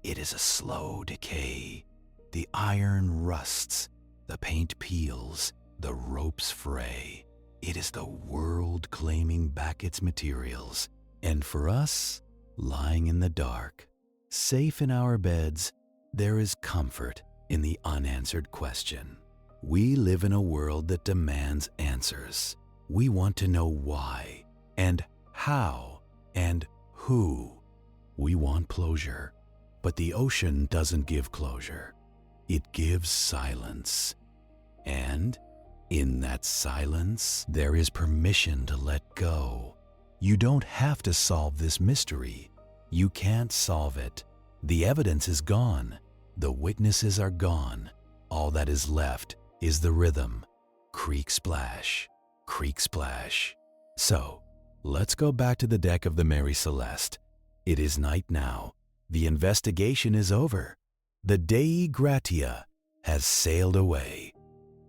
S1: It is a slow decay. The iron rusts, the paint peels, the ropes fray. It is the world claiming back its materials. And for us, lying in the dark, safe in our beds, there is comfort in the unanswered question. We live in a world that demands answers. We want to know why and how and who. We want closure, but the ocean doesn't give closure. It gives silence. And in that silence, there is permission to let go. You don't have to solve this mystery. You can't solve it. The evidence is gone. The witnesses are gone. All that is left is the rhythm. Creak splash, creak splash. So, let's go back to the deck of the Mary Celeste. It is night now. The investigation is over. The Dei Gratia has sailed away.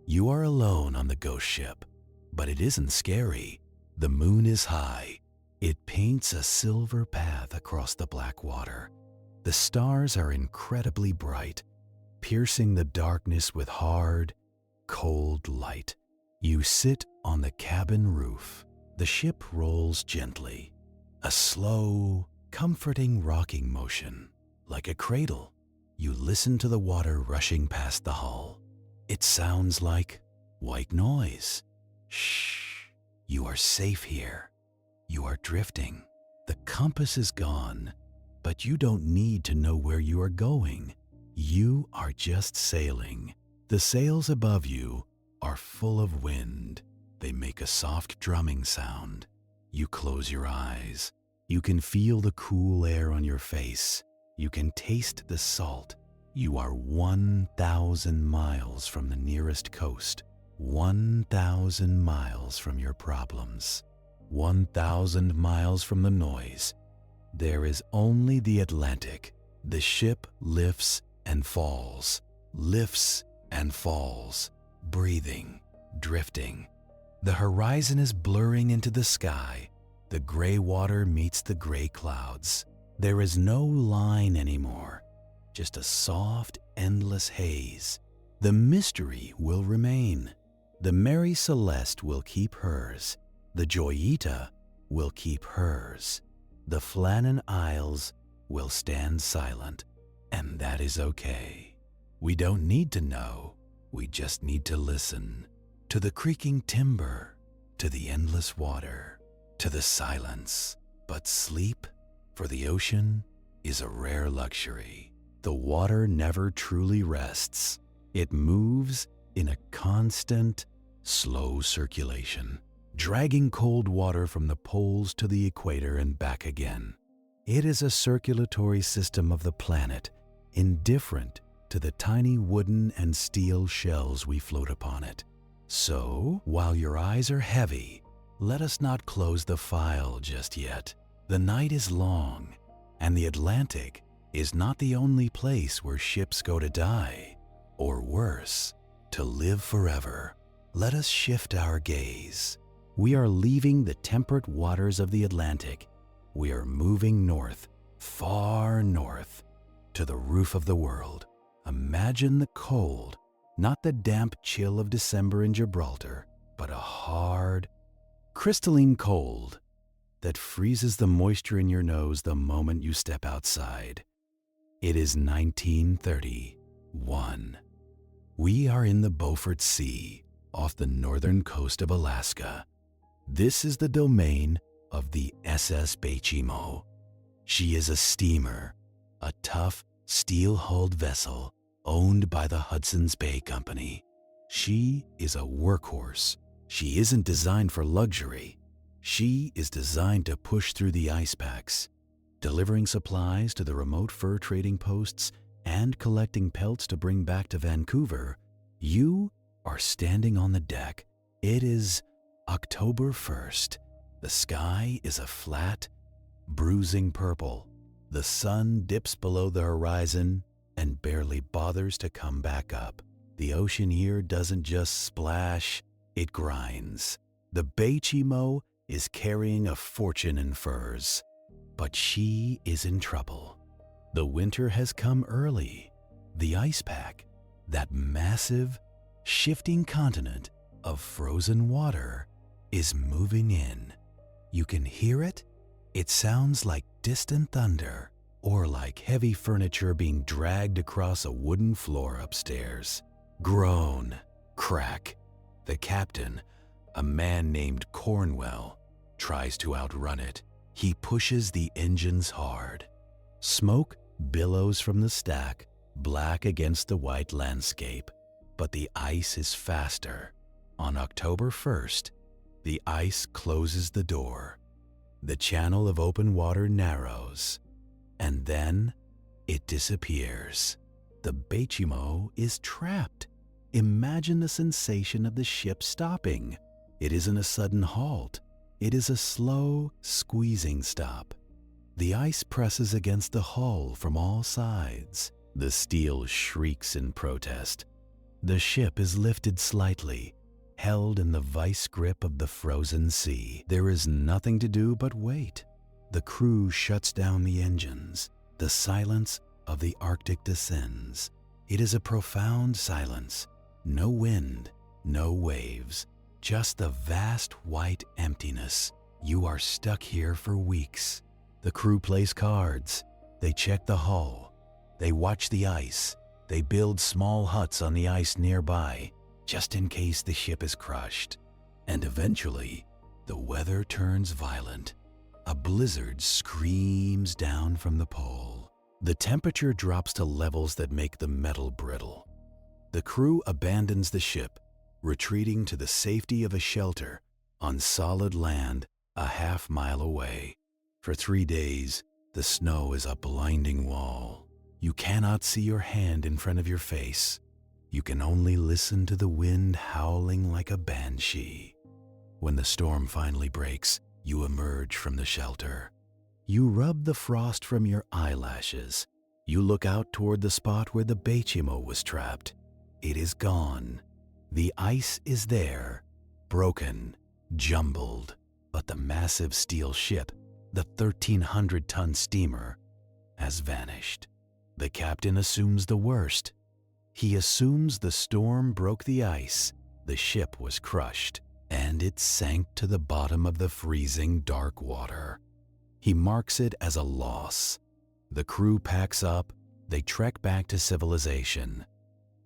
S1: You are alone on the ghost ship, but it isn't scary. The moon is high. It paints a silver path across the black water. The stars are incredibly bright, piercing the darkness with hard, cold light. You sit on the cabin roof. The ship rolls gently, a slow, comforting rocking motion, like a cradle. You listen to the water rushing past the hull. It sounds like white noise. Shh, you are safe here. You are drifting. The compass is gone, but you don't need to know where you are going. You are just sailing. The sails above you are full of wind. They make a soft drumming sound. You close your eyes. You can feel the cool air on your face. You can taste the salt. You are 1,000 miles from the nearest coast. 1,000 miles from your problems. 1,000 miles from the noise. There is only the Atlantic. The ship lifts and falls, lifts and falls, breathing, drifting. The horizon is blurring into the sky. The gray water meets the gray clouds. There is no line anymore, just a soft, endless haze. The mystery will remain. The Mary Celeste will keep hers. The Joyita will keep hers. The Flannan Isles will stand silent, and that is okay. We don't need to know. We just need to listen to the creaking timber, to the endless water, to the silence. But sleep for the ocean is a rare luxury. The water never truly rests. It moves in a constant, slow circulation, dragging cold water from the poles to the equator and back again. It is a circulatory system of the planet, indifferent to the tiny wooden and steel shells we float upon it. So, while your eyes are heavy, let us not close the file just yet. The night is long, and the Atlantic is not the only place where ships go to die, or worse, to live forever. Let us shift our gaze. We are leaving the temperate waters of the Atlantic. We are moving north, far north, to the roof of the world. Imagine the cold, not the damp chill of December in Gibraltar, but a hard, crystalline cold, that freezes the moisture in your nose the moment you step outside. It is 1931. We are in the Beaufort Sea, off the northern coast of Alaska. This is the domain of the SS Beichimo. She is a steamer, a tough, steel-hulled vessel owned by the Hudson's Bay Company. She is a workhorse. She isn't designed for luxury. She is designed to push through the ice packs, delivering supplies to the remote fur trading posts and collecting pelts to bring back to Vancouver. You are standing on the deck. It is October 1st. The sky is a flat, bruising purple. The sun dips below the horizon and barely bothers to come back up. The ocean here doesn't just splash, it grinds. The Beichimo is carrying a fortune in furs, but she is in trouble. The winter has come early. The ice pack, that massive, shifting continent of frozen water, is moving in. You can hear it. It sounds like distant thunder or like heavy furniture being dragged across a wooden floor upstairs. Groan, crack. The captain, a man named Cornwell, tries to outrun it. He pushes the engines hard. Smoke billows from the stack, black against the white landscape, but the ice is faster. On October 1st, the ice closes the door. The channel of open water narrows, and then it disappears. The Beichimo is trapped. Imagine the sensation of the ship stopping. It isn't a sudden halt. It is a slow, squeezing stop. The ice presses against the hull from all sides. The steel shrieks in protest. The ship is lifted slightly, held in the vice grip of the frozen sea. There is nothing to do but wait. The crew shuts down the engines. The silence of the Arctic descends. It is a profound silence. No wind, no waves, just the vast white emptiness. You are stuck here for weeks. The crew plays cards. They check the hull. They watch the ice. They build small huts on the ice nearby, just in case the ship is crushed. And eventually, the weather turns violent. A blizzard screams down from the pole. The temperature drops to levels that make the metal brittle. The crew abandons the ship, retreating to the safety of a shelter on solid land a half-mile away. For 3 days, the snow is a blinding wall. You cannot see your hand in front of your face. You can only listen to the wind howling like a banshee. When the storm finally breaks, you emerge from the shelter. You rub the frost from your eyelashes. You look out toward the spot where the Beichimo was trapped. It is gone. The ice is there, broken, jumbled, but the massive steel ship, the 1,300-ton steamer, has vanished. The captain assumes the worst. He assumes the storm broke the ice, the ship was crushed, and it sank to the bottom of the freezing dark water. He marks it as a loss. The crew packs up, they trek back to civilization.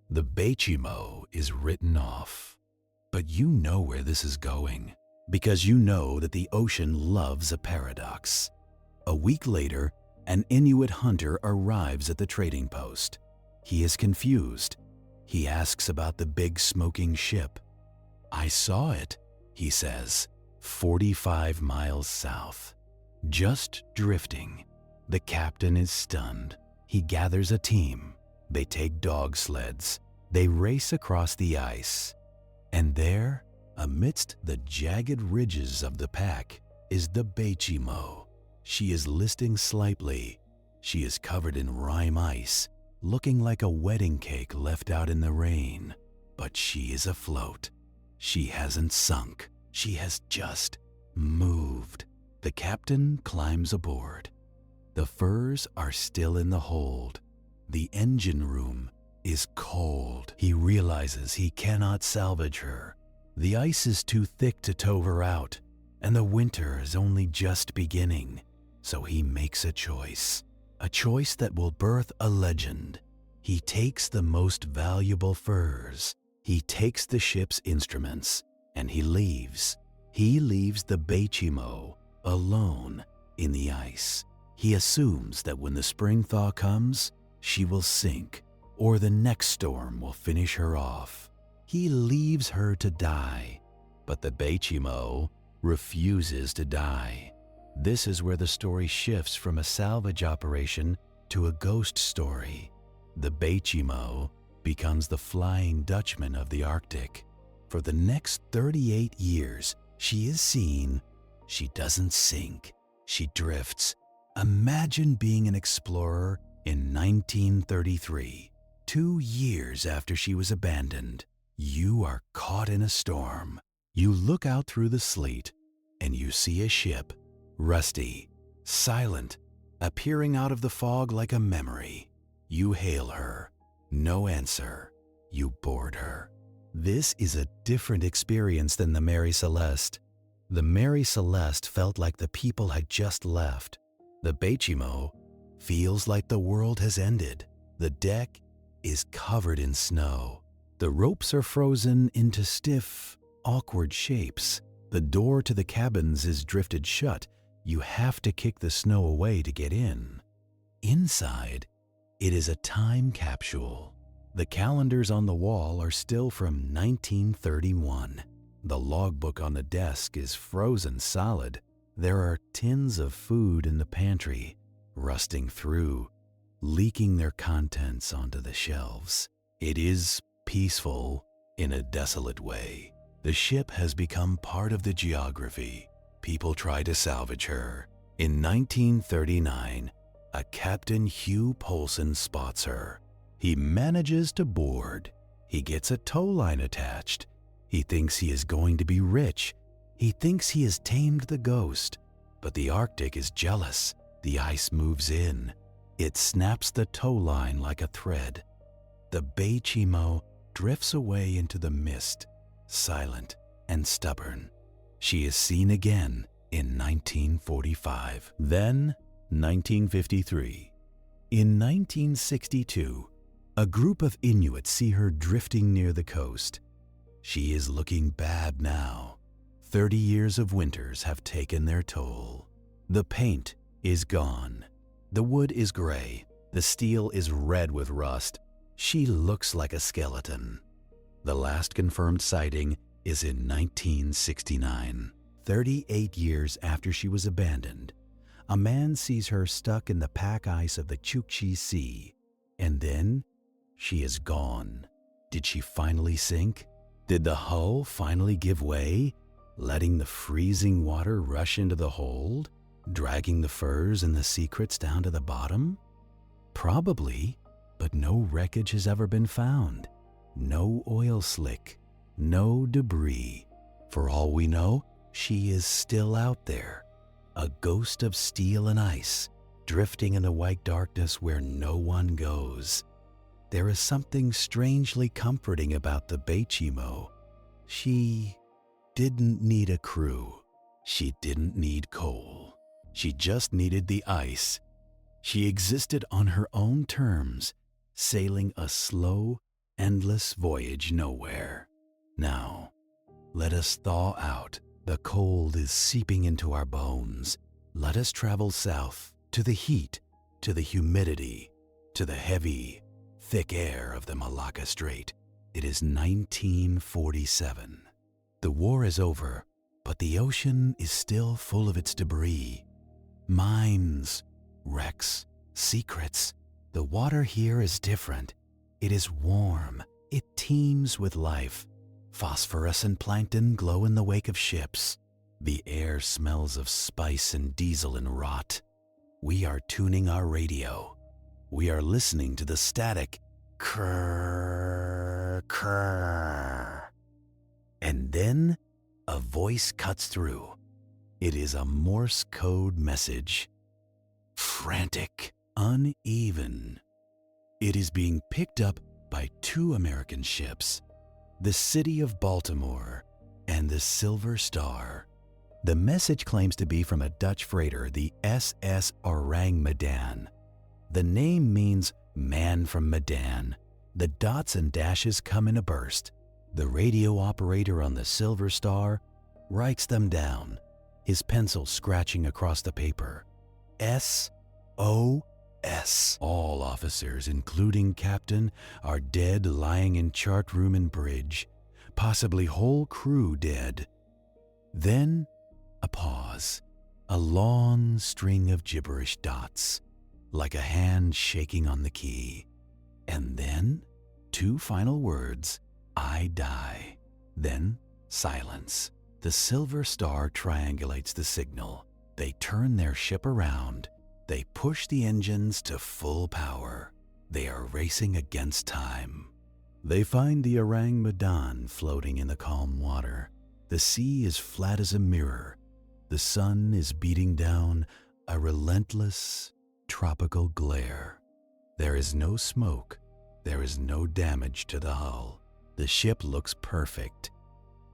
S1: The Beichimo is written off. But you know where this is going, because you know that the ocean loves a paradox. A week later, an Inuit hunter arrives at the trading post. He is confused. He asks about the big smoking ship. "I saw it," he says, 45 miles south. Just drifting. The captain is stunned. He gathers a team. They take dog sleds. They race across the ice. And there, amidst the jagged ridges of the pack, is the Beichimo. She is listing slightly. She is covered in rime ice, looking like a wedding cake left out in the rain. But she is afloat. She hasn't sunk. She has just moved. The captain climbs aboard. The furs are still in the hold. The engine room is cold. He realizes he cannot salvage her. The ice is too thick to tow her out, and the winter is only just beginning. So he makes a choice that will birth a legend. He takes the most valuable furs, he takes the ship's instruments, and he leaves. He leaves the Bechimo alone in the ice. He assumes that when the spring thaw comes, she will sink, or the next storm will finish her off. He leaves her to die, but the Bechimo refuses to die. This is where the story shifts from a salvage operation to a ghost story. The Bechimo becomes the Flying Dutchman of the Arctic. For the next 38 years, she is seen. She doesn't sink, she drifts. Imagine being an explorer in 1933, 2 years after she was abandoned. You are caught in a storm. You look out through the sleet and you see a ship, rusty, silent, appearing out of the fog like a memory. You hail her. No answer. You board her. This is a different experience than the Mary Celeste. The Mary Celeste felt like the people had just left. The Bechimo feels like the world has ended. The deck is covered in snow. The ropes are frozen into stiff, awkward shapes. The door to the cabins is drifted shut. You have to kick the snow away to get in. Inside, it is a time capsule. The calendars on the wall are still from 1931. The logbook on the desk is frozen solid. There are tins of food in the pantry, rusting through, leaking their contents onto the shelves. It is peaceful in a desolate way. The ship has become part of the geography. People try to salvage her. In 1939, a Captain Hugh Polson spots her. He manages to board. He gets a tow line attached. He thinks he is going to be rich. He thinks he has tamed the ghost. But the Arctic is jealous. The ice moves in. It snaps the tow line like a thread. The Bechimo drifts away into the mist, silent and stubborn. She is seen again in 1945. Then, 1953. In 1962, a group of Inuits see her drifting near the coast. She is looking bad now. 30 years of winters have taken their toll. The paint is gone. The wood is gray. The steel is red with rust. She looks like a skeleton. The last confirmed sighting is in 1969. 38 years after she was abandoned, a man sees her stuck in the pack ice of the Chukchi Sea, and then she is gone. Did she finally sink? Did the hull finally give way, letting the freezing water rush into the hold, dragging the furs and the secrets down to the bottom? Probably, but no wreckage has ever been found. No oil slick, no debris. For all we know, she is still out there, a ghost of steel and ice, drifting in the white darkness where no one goes. There is something strangely comforting about the Bechimo. She didn't need a crew. She didn't need coal. She just needed the ice. She existed on her own terms, sailing a slow, endless voyage nowhere. Now, let us thaw out. The cold is seeping into our bones. Let us travel south to the heat, to the humidity, to the heavy, thick air of the Malacca Strait. It is 1947. The war is over, but the ocean is still full of its debris. Mines, wrecks, secrets. The water here is different. It is warm. It teems with life. Phosphorescent plankton glow in the wake of ships. The air smells of spice and diesel and rot. We are tuning our radio. We are listening to the static krrr, krrr. And then a voice cuts through. It is a Morse code message. Frantic, uneven. It is being picked up by 2 American ships, the City of Baltimore and the Silver Star. The message claims to be from a Dutch freighter, the SS Orang Medan. The name means man from Medan. The dots and dashes come in a burst. The radio operator on the Silver Star writes them down, his pencil scratching across the paper. S.O.S. All officers, including captain, are dead, lying in chart room and bridge, possibly whole crew dead. Then a pause, a long string of gibberish dots, like a hand shaking on the key. And then 2 final words, I die. Then silence. The Silver Star triangulates the signal. They turn their ship around. They push the engines to full power. They are racing against time. They find the Orang Medan floating in the calm water. The sea is flat as a mirror. The sun is beating down a relentless, tropical glare. There is no smoke. There is no damage to the hull. The ship looks perfect,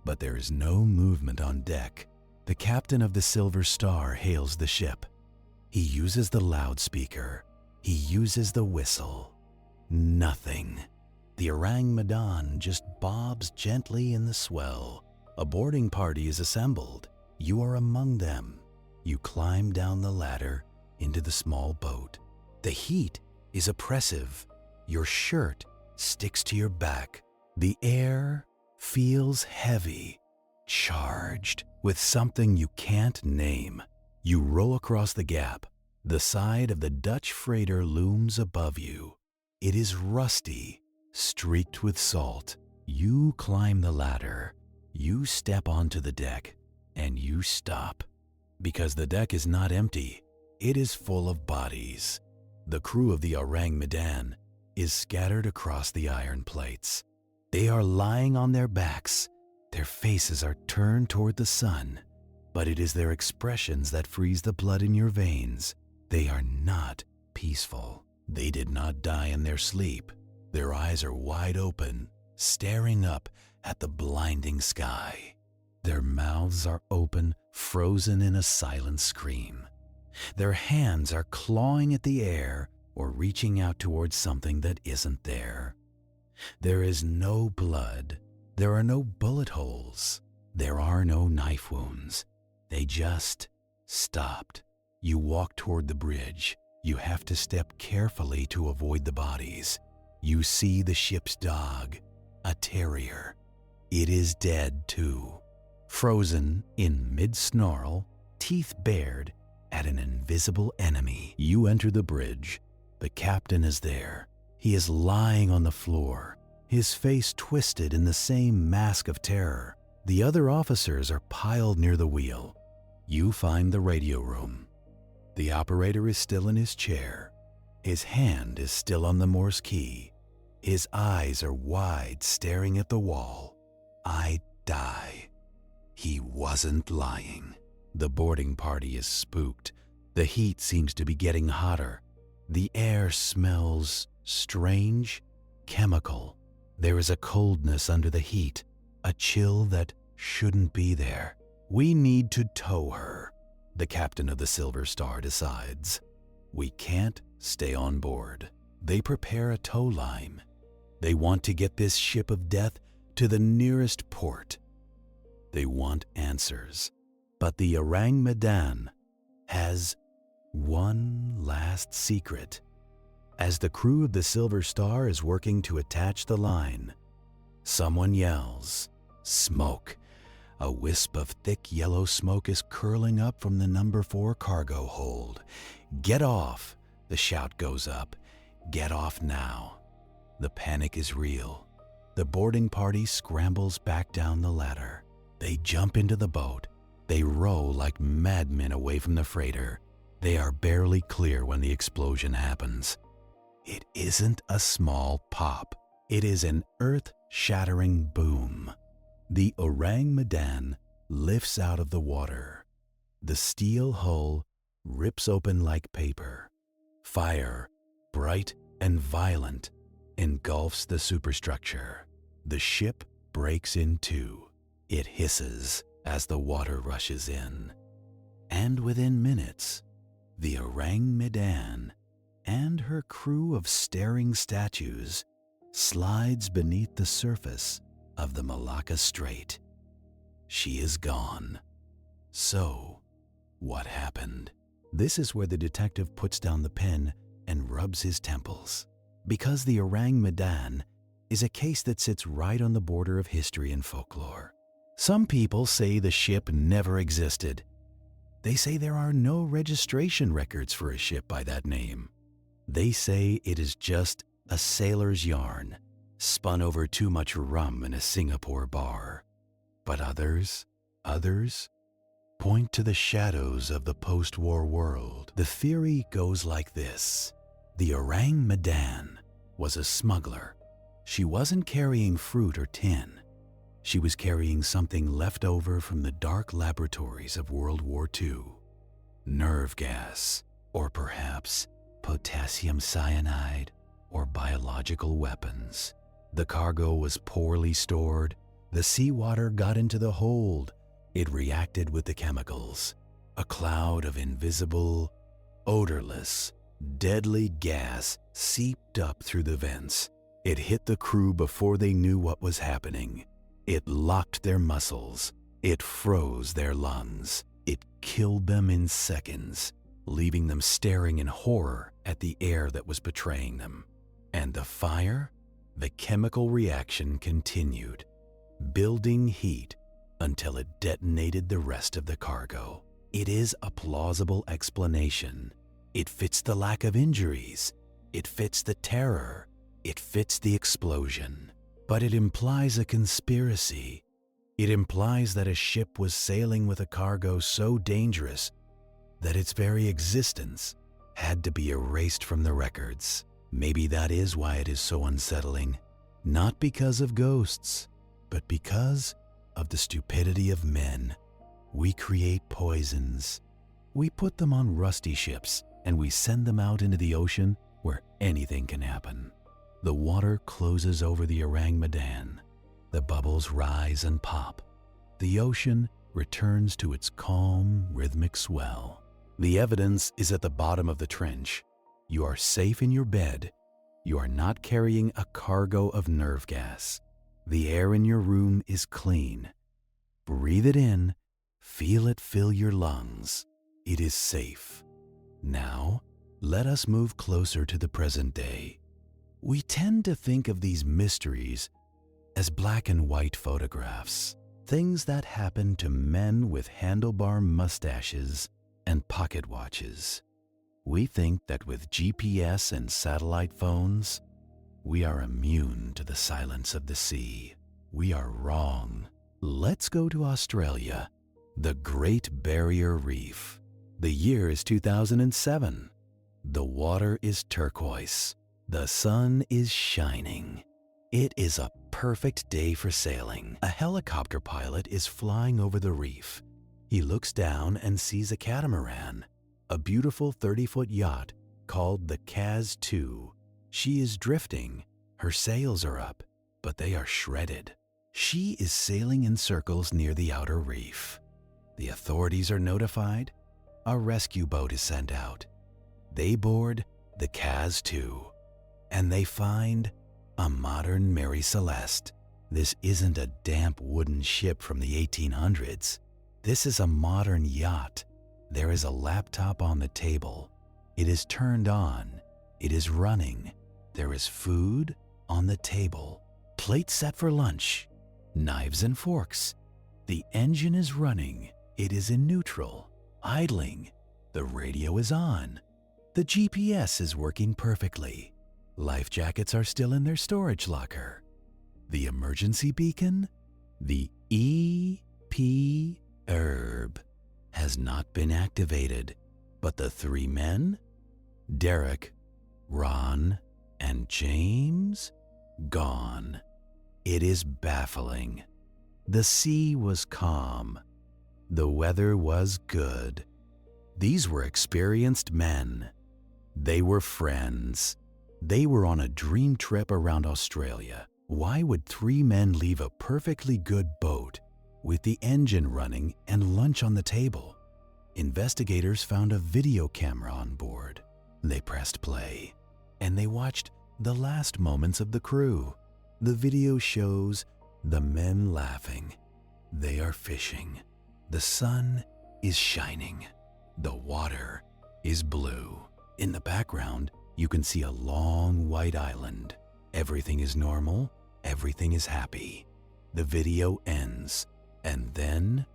S1: but there is no movement on deck. The captain of the Silver Star hails the ship. He uses the loudspeaker. He uses the whistle. Nothing. The Orang Medan just bobs gently in the swell. A boarding party is assembled. You are among them. You climb down the ladder into the small boat. The heat is oppressive. Your shirt sticks to your back. The air feels heavy, charged with something you can't name. You row across the gap. The side of the Dutch freighter looms above you. It is rusty, streaked with salt. You climb the ladder. You step onto the deck, and you stop. Because the deck is not empty. It is full of bodies. The crew of the Orang Medan is scattered across the iron plates. They are lying on their backs. Their faces are turned toward the sun, but it is their expressions that freeze the blood in your veins. They are not peaceful. They did not die in their sleep. Their eyes are wide open, staring up at the blinding sky. Their mouths are open, frozen in a silent scream. Their hands are clawing at the air or reaching out towards something that isn't there. There is no blood. There are no bullet holes. There are no knife wounds. They just stopped. You walk toward the bridge. You have to step carefully to avoid the bodies. You see the ship's dog, a terrier. It is dead too. Frozen in mid-snarl, teeth bared at an invisible enemy. You enter the bridge. The captain is there. He is lying on the floor, his face twisted in the same mask of terror. The other officers are piled near the wheel. You find the radio room. The operator is still in his chair. His hand is still on the Morse key. His eyes are wide, staring at the wall. I die. He wasn't lying. The boarding party is spooked. The heat seems to be getting hotter. The air smells strange, chemical. There is a coldness under the heat, a chill that shouldn't be there. We need to tow her, the captain of the Silver Star decides. We can't stay on board. They prepare a tow line. They want to get this ship of death to the nearest port. They want answers. But the Orang Medan has one last secret. As the crew of the Silver Star is working to attach the line, someone yells, "Smoke!" A wisp of thick yellow smoke is curling up from the number 4 cargo hold. "Get off!" The shout goes up. "Get off now!" The panic is real. The boarding party scrambles back down the ladder. They jump into the boat. They row like madmen away from the freighter. They are barely clear when the explosion happens. It isn't a small pop. It is an earth-shattering boom. The Orang Medan lifts out of the water. The steel hull rips open like paper. Fire, bright and violent, engulfs the superstructure. The ship breaks in two. It hisses as the water rushes in. And within minutes, the Orang Medan and her crew of staring statues slides beneath the surface of the Malacca Strait. She is gone. So, what happened? This is where the detective puts down the pen and rubs his temples, because the Orang Medan is a case that sits right on the border of history and folklore. Some people say the ship never existed. They say there are no registration records for a ship by that name. They say it is just a sailor's yarn, spun over too much rum in a Singapore bar. But others point to the shadows of the post-war world. The theory goes like this. The Orang Medan was a smuggler. She wasn't carrying fruit or tin. She was carrying something left over from the dark laboratories of World War II. Nerve gas, or perhaps potassium cyanide, or biological weapons. The cargo was poorly stored. The seawater got into the hold. It reacted with the chemicals. A cloud of invisible, odorless, deadly gas seeped up through the vents. It hit the crew before they knew what was happening. It locked their muscles. It froze their lungs. It killed them in seconds, leaving them staring in horror at the air that was betraying them. And the fire? The chemical reaction continued, building heat until it detonated the rest of the cargo. It is a plausible explanation. It fits the lack of injuries. It fits the terror. It fits the explosion. But it implies a conspiracy. It implies that a ship was sailing with a cargo so dangerous that its very existence had to be erased from the records. Maybe that is why it is so unsettling. Not because of ghosts, but because of the stupidity of men. We create poisons. We put them on rusty ships and we send them out into the ocean where anything can happen. The water closes over the Orang Medan. The bubbles rise and pop. The ocean returns to its calm, rhythmic swell. The evidence is at the bottom of the trench. You are safe in your bed. You are not carrying a cargo of nerve gas. The air in your room is clean. Breathe it in. Feel it fill your lungs. It is safe. Now, let us move closer to the present day. We tend to think of these mysteries as black and white photographs, things that happen to men with handlebar mustaches and pocket watches. We think that with GPS and satellite phones, we are immune to the silence of the sea. We are wrong. Let's go to Australia, the Great Barrier Reef. The year is 2007. The water is turquoise. The sun is shining. It is a perfect day for sailing. A helicopter pilot is flying over the reef. He looks down and sees a catamaran, a beautiful 30-foot yacht called the Kaz 2. She is drifting. Her sails are up, but they are shredded. She is sailing in circles near the outer reef. The authorities are notified. A rescue boat is sent out. They board the Kaz 2, and they find a modern Mary Celeste. This isn't a damp wooden ship from the 1800s. This is a modern yacht. There is a laptop on the table. It is turned on. It is running. There is food on the table. Plates set for lunch. Knives and forks. The engine is running. It is in neutral. Idling. The radio is on. The GPS is working perfectly. Life jackets are still in their storage locker. The emergency beacon, the EP herb, has not been activated. But the three men, Derek, Ron, and James, gone. It is baffling. The sea was calm. The weather was good. These were experienced men. They were friends. They were on a dream trip around Australia. Why would three men leave a perfectly good boat with the engine running and lunch on the table. Investigators found a video camera on board. They pressed play, and they watched the last moments of the crew. The video shows the men laughing. They are fishing. The sun is shining. The water is blue. In the background, you can see a long white island. Everything is normal. Everything is happy. The video ends, and then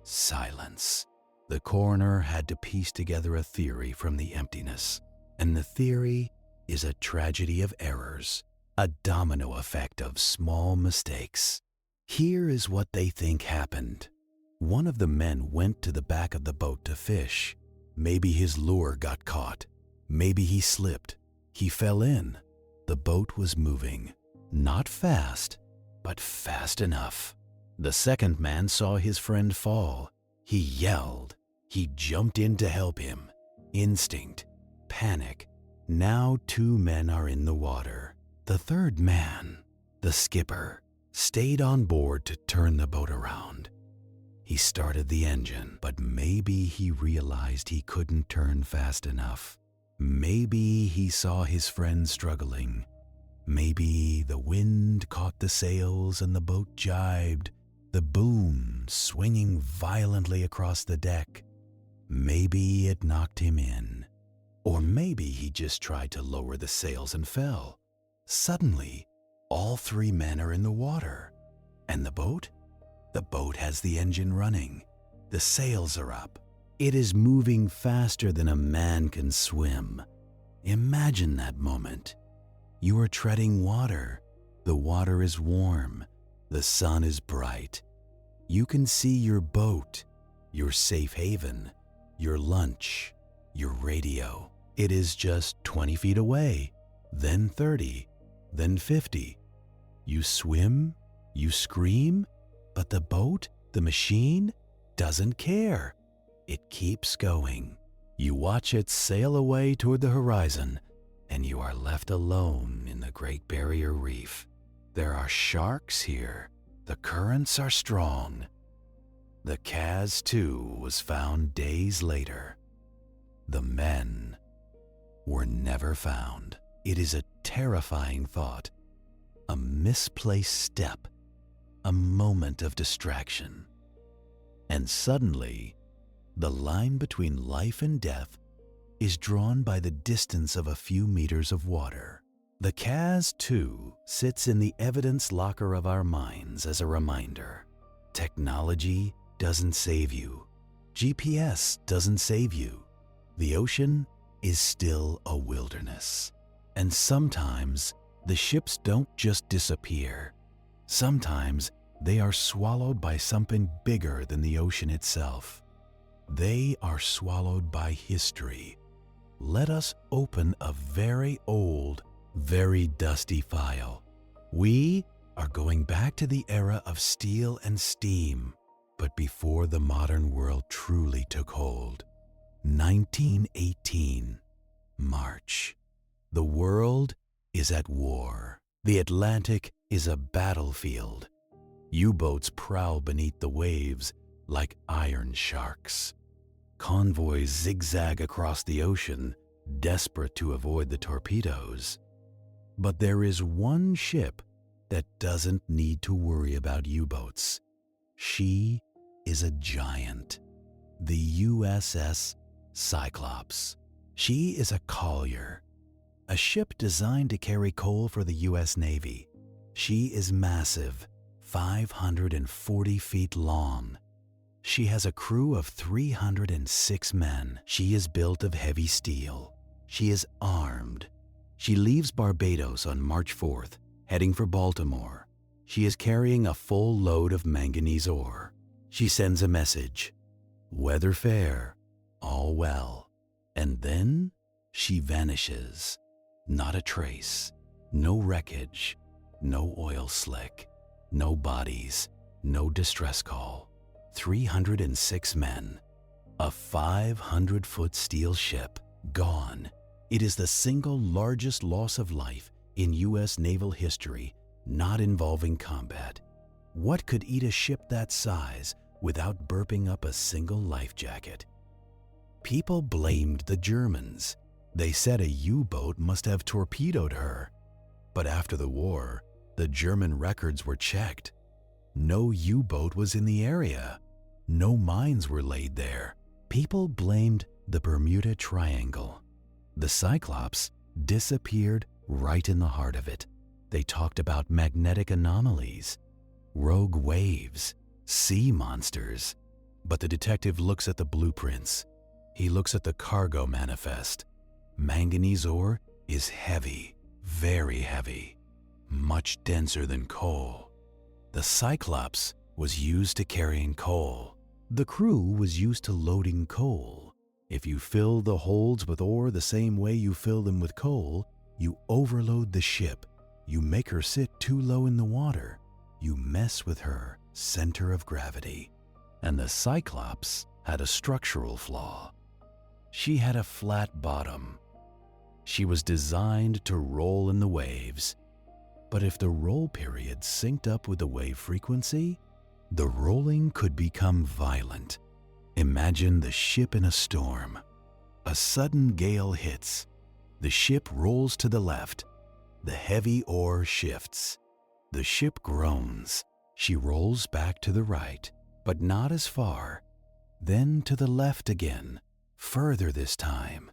S1: silence. The coroner had to piece together a theory from the emptiness, and the theory is a tragedy of errors, a domino effect of small mistakes. Here is what they think happened. One of the men went to the back of the boat to fish. Maybe his lure got caught. Maybe he slipped. He fell in. The boat was moving. Not fast, but fast enough. The second man saw his friend fall. He yelled. He jumped in to help him. Instinct, panic. Now 2 men are in the water. The third man, the skipper, stayed on board to turn the boat around. He started the engine, but maybe he realized he couldn't turn fast enough. Maybe he saw his friend struggling. Maybe the wind caught the sails and the boat jibed, the boom swinging violently across the deck. Maybe it knocked him in. Or maybe he just tried to lower the sails and fell. Suddenly, all 3 men are in the water. And the boat? The boat has the engine running. The sails are up. It is moving faster than a man can swim. Imagine that moment. You are treading water. The water is warm. The sun is bright. You can see your boat, your safe haven, your lunch, your radio. It is just 20 feet away, then 30, then 50. You swim, you scream, but the boat, the machine, doesn't care. It keeps going. You watch it sail away toward the horizon, and you are left alone in the Great Barrier Reef. There are sharks here. The currents are strong. The Kaz 2 was found days later. The men were never found. It is a terrifying thought, a misplaced step, a moment of distraction. And suddenly, the line between life and death is drawn by the distance of a few meters of water. The Kaz 2 sits in the evidence locker of our minds as a reminder. Technology doesn't save you. GPS doesn't save you. The ocean is still a wilderness. And sometimes the ships don't just disappear. Sometimes they are swallowed by something bigger than the ocean itself. They are swallowed by history. Let us open a very old, very dusty file. We are going back to the era of steel and steam, but before the modern world truly took hold. 1918, March. The world is at war. The Atlantic is a battlefield. U-boats prowl beneath the waves like iron sharks. Convoys zigzag across the ocean, desperate to avoid the torpedoes. But there is one ship that doesn't need to worry about U-boats. She is a giant, the USS Cyclops. She is a collier, a ship designed to carry coal for the U.S. Navy. She is massive, 540 feet long. She has a crew of 306 men. She is built of heavy steel. She is armed. She leaves Barbados on March 4th, heading for Baltimore. She is carrying a full load of manganese ore. She sends a message. Weather fair, all well. And then she vanishes. Not a trace, no wreckage, no oil slick, no bodies, no distress call. 306 men, a 500-foot steel ship, gone. It is the single largest loss of life in U.S. naval history not involving combat. What could eat a ship that size without burping up a single life jacket? People blamed the Germans. They said a U-boat must have torpedoed her. But after the war, the German records were checked. No U-boat was in the area. No mines were laid there. People blamed the Bermuda Triangle. The Cyclops disappeared right in the heart of it. They talked about magnetic anomalies, rogue waves, sea monsters. But the detective looks at the blueprints. He looks at the cargo manifest. Manganese ore is heavy, very heavy, much denser than coal. The Cyclops was used to carrying coal. The crew was used to loading coal. If you fill the holds with ore the same way you fill them with coal, you overload the ship. You make her sit too low in the water. You mess with her center of gravity. And the Cyclops had a structural flaw. She had a flat bottom. She was designed to roll in the waves. But if the roll period synced up with the wave frequency, the rolling could become violent. Imagine the ship in a storm. A sudden gale hits. The ship rolls to the left. The heavy oar shifts. The ship groans. She rolls back to the right, but not as far. Then to the left again, further this time.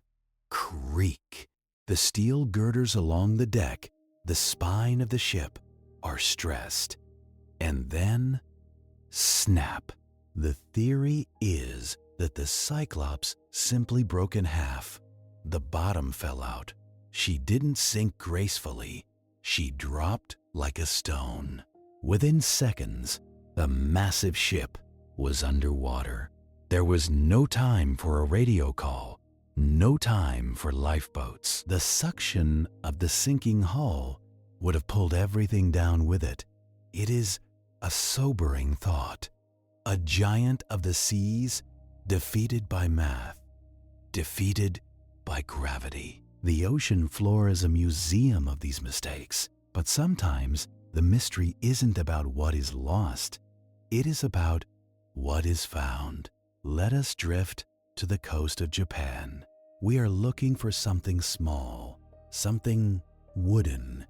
S1: Creak. The steel girders along the deck, the spine of the ship, are stressed. And then, snap. The theory is that the Cyclops simply broke in half. The bottom fell out. She didn't sink gracefully. She dropped like a stone. Within seconds, the massive ship was underwater. There was no time for a radio call, no time for lifeboats. The suction of the sinking hull would have pulled everything down with it. It is a sobering thought. A giant of the seas defeated by math, defeated by gravity. The ocean floor is a museum of these mistakes, but sometimes the mystery isn't about what is lost. It is about what is found. Let us drift to the coast of Japan. We are looking for something small, something wooden.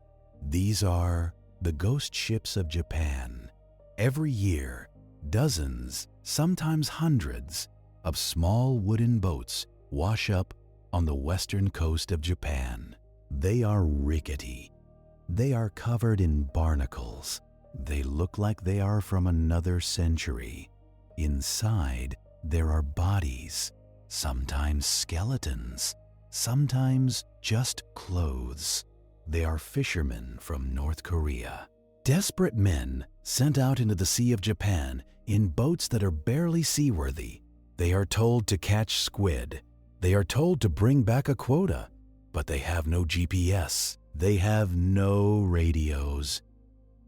S1: These are the ghost ships of Japan. Every year, dozens, sometimes hundreds, of small wooden boats wash up on the western coast of Japan. They are rickety. They are covered in barnacles. They look like they are from another century. Inside, there are bodies, sometimes skeletons, sometimes just clothes. They are fishermen from North Korea. Desperate men sent out into the Sea of Japan in boats that are barely seaworthy. They are told to catch squid. They are told to bring back a quota, but they have no GPS. They have no radios.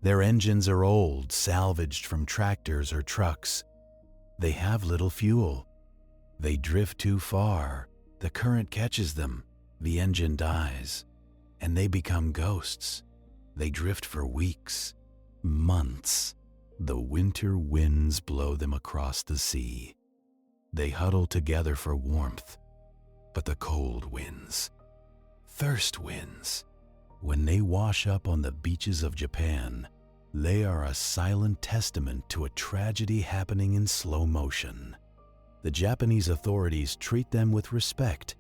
S1: Their engines are old, salvaged from tractors or trucks. They have little fuel. They drift too far. The current catches them. The engine dies, and they become ghosts. They drift for weeks, months. The winter winds blow them across the sea. They huddle together for warmth, but the cold winds, thirst winds. When they wash up on the beaches of Japan, they are a silent testament to a tragedy happening in slow motion. The Japanese authorities treat them with respect.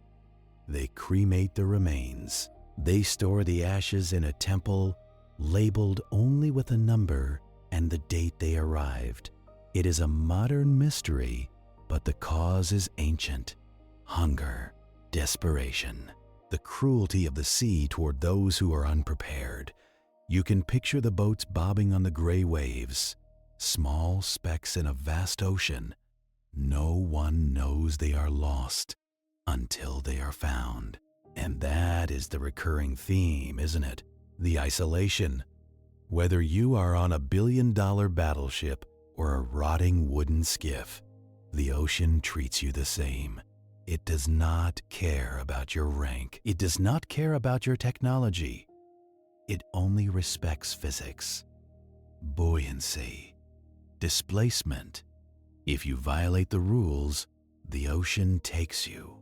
S1: They cremate the remains. They store the ashes in a temple labeled only with a number and the date they arrived. It is a modern mystery, but the cause is ancient. Hunger, desperation, the cruelty of the sea toward those who are unprepared. You can picture the boats bobbing on the gray waves, small specks in a vast ocean. No one knows they are lost until they are found. And that is the recurring theme, isn't it? The isolation. Whether you are on a billion-dollar battleship or a rotting wooden skiff, the ocean treats you the same. It does not care about your rank. It does not care about your technology. It only respects physics, buoyancy, displacement. If you violate the rules, the ocean takes you.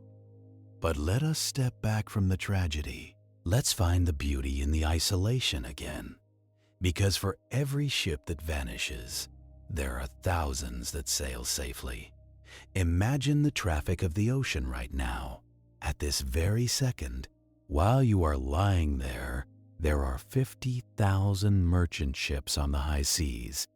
S1: But let us step back from the tragedy. Let's find the beauty in the isolation again. Because for every ship that vanishes, there are thousands that sail safely. Imagine the traffic of the ocean right now. At this very second, while you are lying there, there are 50,000 merchant ships on the high seas,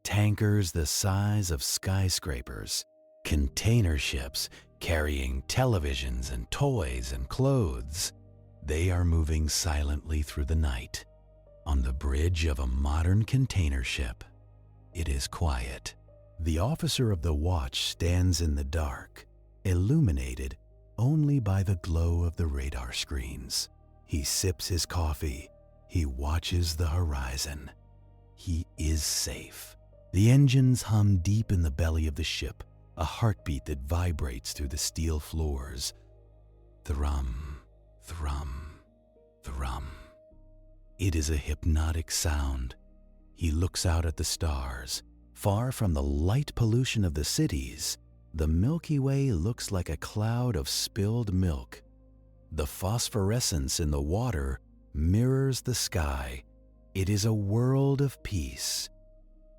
S1: tankers the size of skyscrapers, container ships carrying televisions and toys and clothes. They are moving silently through the night. On the bridge of a modern container ship, it is quiet. The officer of the watch stands in the dark, illuminated only by the glow of the radar screens. He sips his coffee. He watches the horizon. He is safe. The engines hum deep in the belly of the ship, a heartbeat that vibrates through the steel floors. Thrum, thrum, thrum. It is a hypnotic sound. He looks out at the stars. Far from the light pollution of the cities, the Milky Way looks like a cloud of spilled milk. The phosphorescence in the water mirrors the sky. It is a world of peace,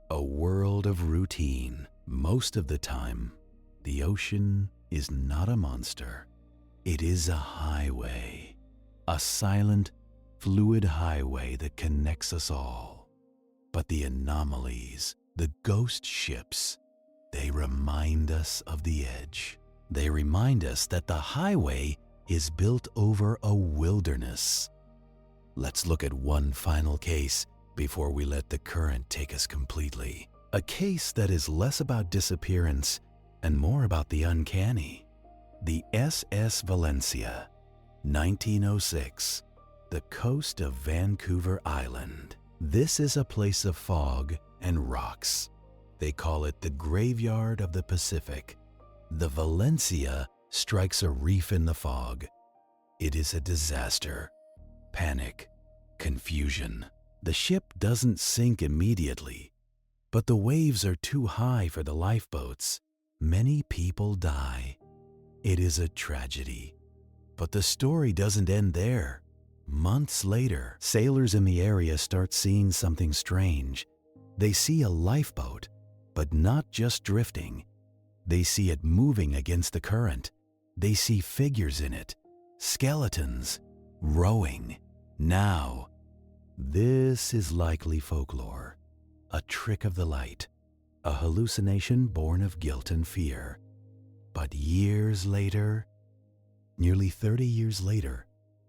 S1: a world of routine. Most of the time, the ocean is not a monster. It is a highway, a silent, fluid highway that connects us all. But the anomalies, the ghost ships, they remind us of the edge. They remind us that the highway is built over a wilderness. Let's look at one final case before we let the current take us completely. A case that is less about disappearance and more about the uncanny. The SS Valencia, 1906, the coast of Vancouver Island. This is a place of fog and rocks. They call it the graveyard of the Pacific. The Valencia strikes a reef in the fog. It is a disaster. Panic, confusion. The ship doesn't sink immediately, but the waves are too high for the lifeboats. Many people die. It is a tragedy. But the story doesn't end there. Months later, sailors in the area start seeing something strange. They see a lifeboat, but not just drifting. They see it moving against the current. They see figures in it, skeletons, rowing. Now, this is likely folklore, a trick of the light, a hallucination born of guilt and fear. But years later, nearly 30 years later,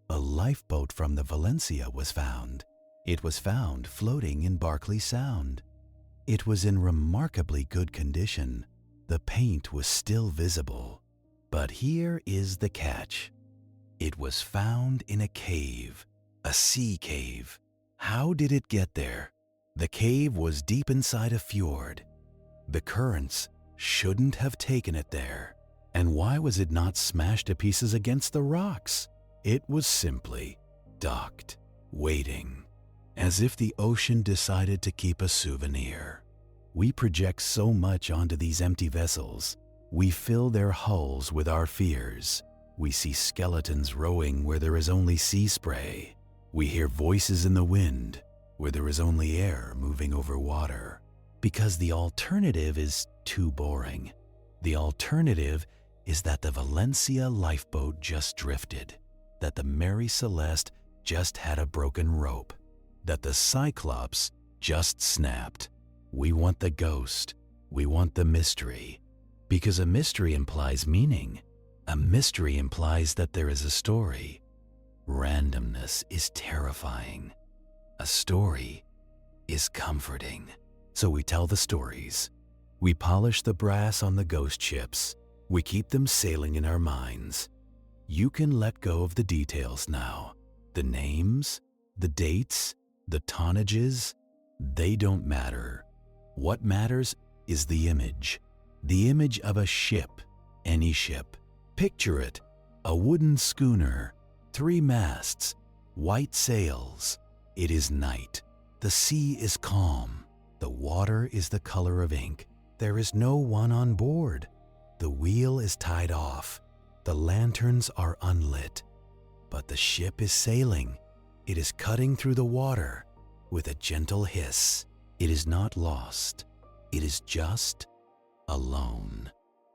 S1: a lifeboat from the Valencia was found. It was found floating in Barkley Sound. It was in remarkably good condition. The paint was still visible. But here is the catch. It was found in a cave, a sea cave. How did it get there? The cave was deep inside a fjord. The currents shouldn't have taken it there. And why was it not smashed to pieces against the rocks? It was simply docked, waiting, as if the ocean decided to keep a souvenir. We project so much onto these empty vessels. We fill their hulls with our fears. We see skeletons rowing where there is only sea spray. We hear voices in the wind where there is only air moving over water. Because the alternative is too boring. The alternative is that the Valencia lifeboat just drifted, that the Mary Celeste just had a broken rope, that the Cyclops just snapped. We want the ghost. We want the mystery. Because a mystery implies meaning. A mystery implies that there is a story. Randomness is terrifying. A story is comforting. So we tell the stories. We polish the brass on the ghost ships. We keep them sailing in our minds. You can let go of the details now. The names, the dates, the tonnages, they don't matter. What matters is the image of a ship, any ship. Picture it, a wooden schooner, 3 masts, white sails. It is night. The sea is calm. The water is the color of ink. There is no one on board. The wheel is tied off. The lanterns are unlit. But the ship is sailing. It is cutting through the water with a gentle hiss. It is not lost. It is just alone.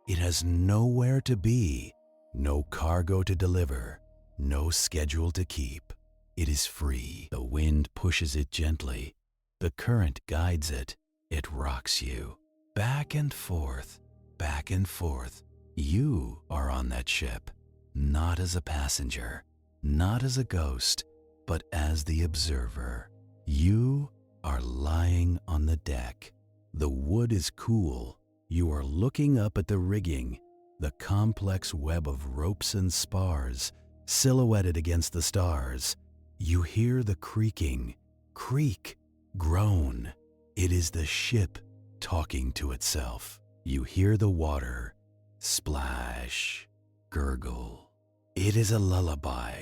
S1: It has nowhere to be, no cargo to deliver, no schedule to keep. It is free. The wind pushes it gently. The current guides it. It rocks you. Back and forth, back and forth. You are on that ship, not as a passenger, not as a ghost, but as the observer. You are lying on the deck. The wood is cool. You are looking up at the rigging, the complex web of ropes and spars, silhouetted against the stars. You hear the creaking, creak, groan. It is the ship talking to itself. You hear the water splash, gurgle. It is a lullaby.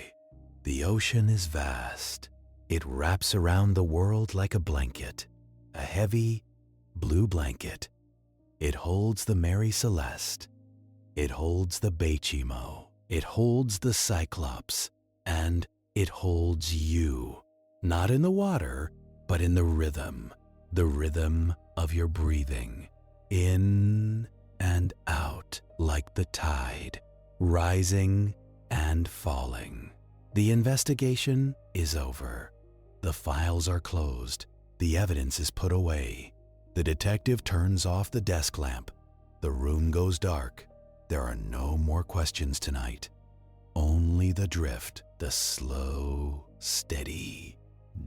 S1: The ocean is vast. It wraps around the world like a blanket, a heavy blue blanket. It holds the Mary Celeste. It holds the Bechimo. It holds the Cyclops. And it holds you, not in the water, but in the rhythm of your breathing, in and out like the tide, rising and falling. The investigation is over. The files are closed. The evidence is put away. The detective turns off the desk lamp. The room goes dark. There are no more questions tonight. Only the drift, the slow, steady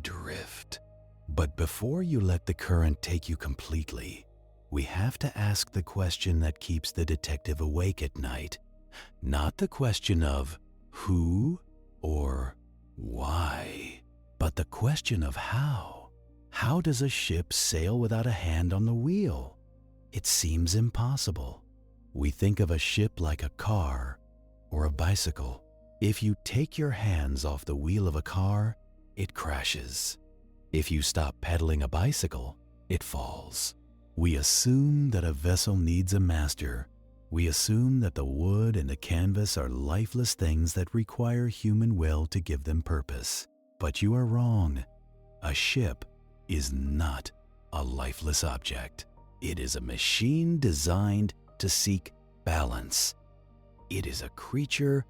S1: drift. But before you let the current take you completely, we have to ask the question that keeps the detective awake at night. Not the question of who or why, but the question of how. How does a ship sail without a hand on the wheel? It seems impossible. We think of a ship like a car or a bicycle. If you take your hands off the wheel of a car, it crashes. If you stop pedaling a bicycle, it falls. We assume that a vessel needs a master. We assume that the wood and the canvas are lifeless things that require human will to give them purpose. But you are wrong. A ship is not a lifeless object. It is a machine designed to seek balance. It is a creature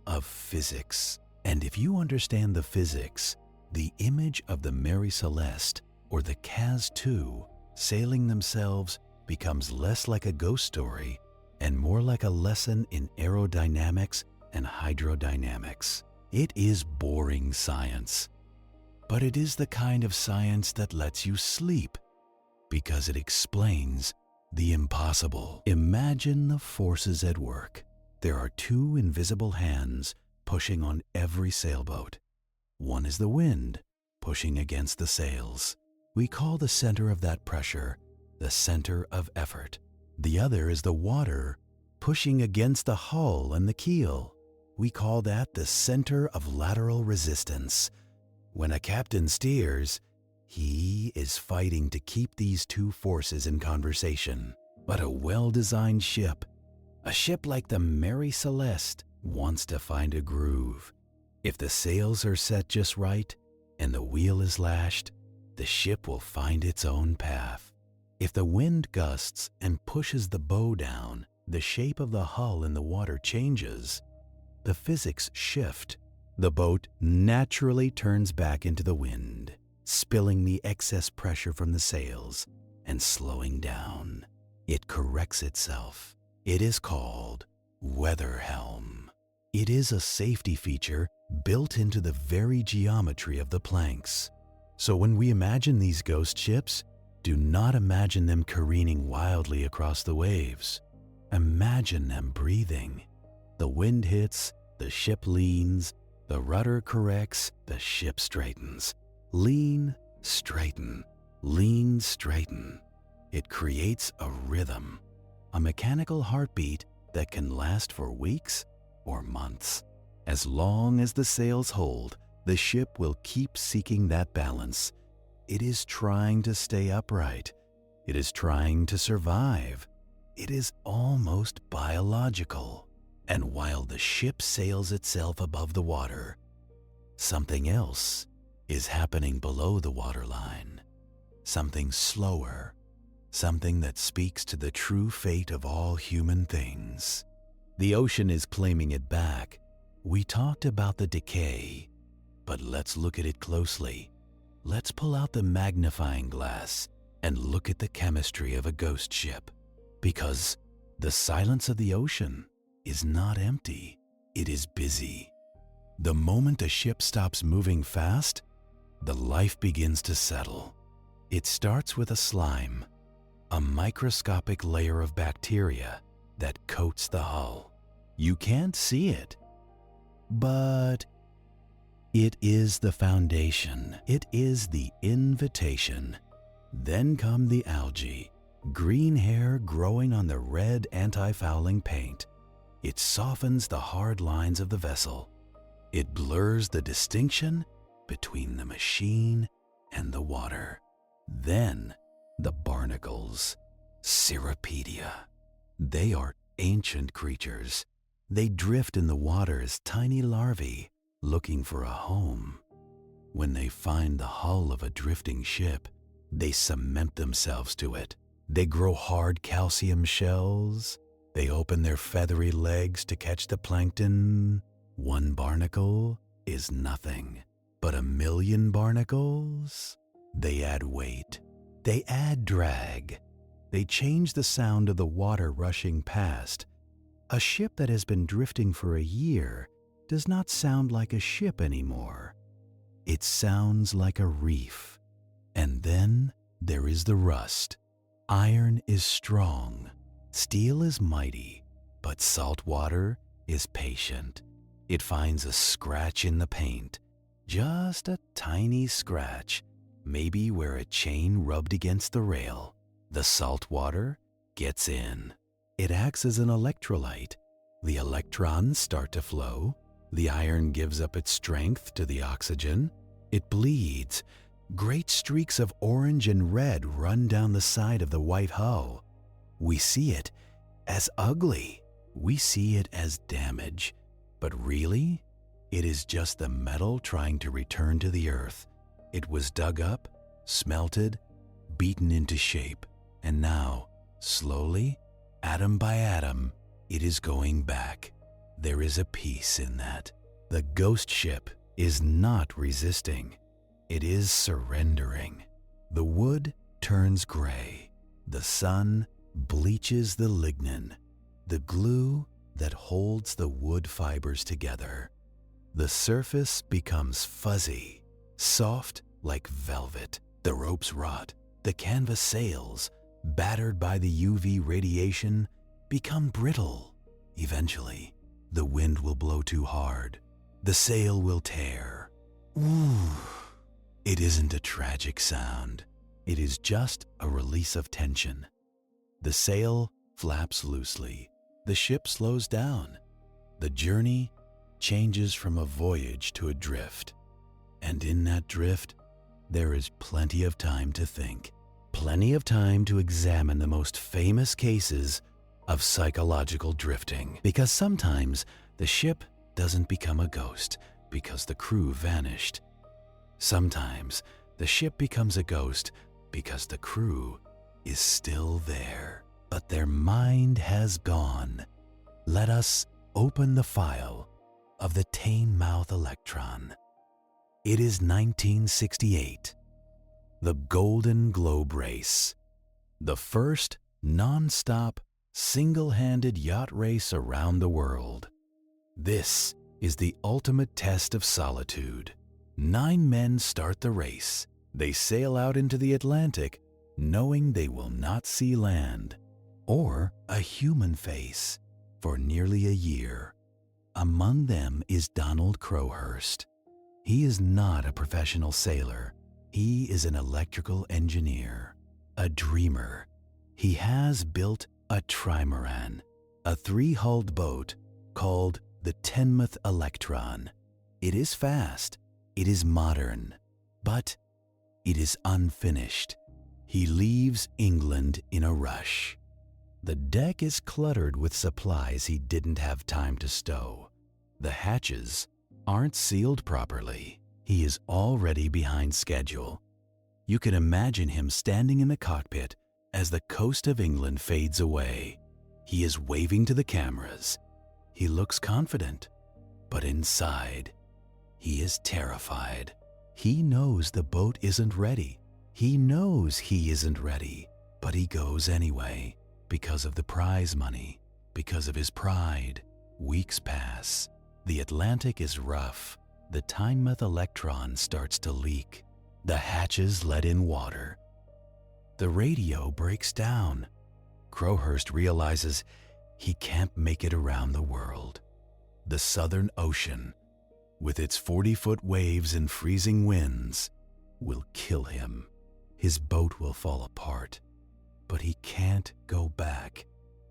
S1: of physics. And if you understand the physics, the image of the Mary Celeste or the Cas-2 sailing themselves becomes less like a ghost story and more like a lesson in aerodynamics and hydrodynamics. It is boring science, but it is the kind of science that lets you sleep because it explains the impossible. Imagine the forces at work. There are two invisible hands pushing on every sailboat. One is the wind, pushing against the sails. We call the center of that pressure the center of effort. The other is the water, pushing against the hull and the keel. We call that the center of lateral resistance. When a captain steers, he is fighting to keep these two forces in conversation. But a well-designed ship, a ship like the Mary Celeste, wants to find a groove. If the sails are set just right and the wheel is lashed, the ship will find its own path. If the wind gusts and pushes the bow down, the shape of the hull in the water changes. The physics shift. The boat naturally turns back into the wind, spilling the excess pressure from the sails and slowing down. It corrects itself. It is called weather helm. It is a safety feature built into the very geometry of the planks. So when we imagine these ghost ships, do not imagine them careening wildly across the waves. Imagine them breathing. The wind hits, the ship leans, the rudder corrects, the ship straightens. Lean, straighten, lean, straighten. It creates a rhythm, a mechanical heartbeat that can last for weeks or months. As long as the sails hold, the ship will keep seeking that balance. It is trying to stay upright. It is trying to survive. It is almost biological. And while the ship sails itself above the water, something else is happening below the waterline. Something slower, something that speaks to the true fate of all human things. The ocean is claiming it back. We talked about the decay, but let's look at it closely. Let's pull out the magnifying glass and look at the chemistry of a ghost ship. Because the silence of the ocean is not empty, it is busy. The moment a ship stops moving fast, the life begins to settle. It starts with a slime, a microscopic layer of bacteria that coats the hull. You can't see it, but it is the foundation. It is the invitation. Then come the algae, green hair growing on the red anti-fouling paint. It softens the hard lines of the vessel. It blurs the distinction between the machine and the water. Then the barnacles, Cirripedia. They are ancient creatures. They drift in the water as tiny larvae looking for a home. When they find the hull of a drifting ship, they cement themselves to it. They grow hard calcium shells. They open their feathery legs to catch the plankton. One barnacle is nothing, but 1,000,000 barnacles? They add weight. They add drag. They change the sound of the water rushing past. A ship that has been drifting for a year does not sound like a ship anymore. It sounds like a reef. And then there is the rust. Iron is strong. Steel is mighty. But salt water is patient. It finds a scratch in the paint. Just a tiny scratch, maybe where a chain rubbed against the rail. The salt water gets in. It acts as an electrolyte. The electrons start to flow. The iron gives up its strength to the oxygen. It bleeds. Great streaks of orange and red run down the side of the white hull. We see it as ugly. We see it as damage. But really, it is just the metal trying to return to the earth. It was dug up, smelted, beaten into shape, and now, slowly, atom by atom, it is going back. There is a peace in that. The ghost ship is not resisting. It is surrendering. The wood turns gray. The sun bleaches the lignin, the glue that holds the wood fibers together. The surface becomes fuzzy, soft like velvet. The ropes rot. The canvas sails, battered by the UV radiation, become brittle. Eventually, the wind will blow too hard. The sail will tear. Ooh. It isn't a tragic sound. It is just a release of tension. The sail flaps loosely. The ship slows down. The journey changes from a voyage to a drift. And in that drift, there is plenty of time to think. Plenty of time to examine the most famous cases of psychological drifting. Because sometimes the ship doesn't become a ghost because the crew vanished. Sometimes the ship becomes a ghost because the crew is still there, but their mind has gone. Let us open the file of the Teignmouth Electron. It is 1968. The Golden Globe Race. The first non-stop, single-handed yacht race around the world. This is the ultimate test of solitude. 9 men start the race. They sail out into the Atlantic, knowing they will not see land or a human face for nearly a year. Among them is Donald Crowhurst. He is not a professional sailor. He is an electrical engineer, a dreamer. He has built a trimaran, a 3-hulled boat called the Teignmouth Electron. It is fast, it is modern, but It is unfinished. He leaves England in a rush. The deck is cluttered with supplies he didn't have time to stow. The hatches aren't sealed properly. He is already behind schedule. You can imagine him standing in the cockpit as the coast of England fades away. He is waving to the cameras. He looks confident, but inside, he is terrified. He knows the boat isn't ready. He knows he isn't ready, but he goes anyway because of the prize money, because of his pride. Weeks pass. The Atlantic is rough. The Tynemouth electron starts to leak. The hatches let in water. The radio breaks down. Crowhurst realizes he can't make it around the world. The Southern Ocean, with its 40-foot waves and freezing winds, will kill him. His boat will fall apart, but he can't go back.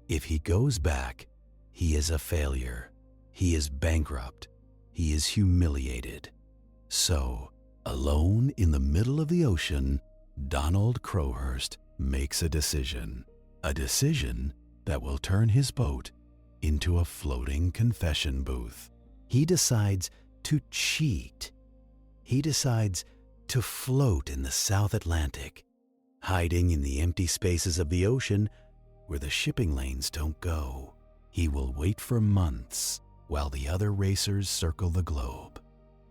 S1: If he goes back, he is a failure. He is bankrupt. He is humiliated. So, alone in the middle of the ocean, Donald Crowhurst makes a decision that will turn his boat into a floating confession booth. He decides to cheat. He decides to float in the South Atlantic, hiding in the empty spaces of the ocean where the shipping lanes don't go. He will wait for months while the other racers circle the globe.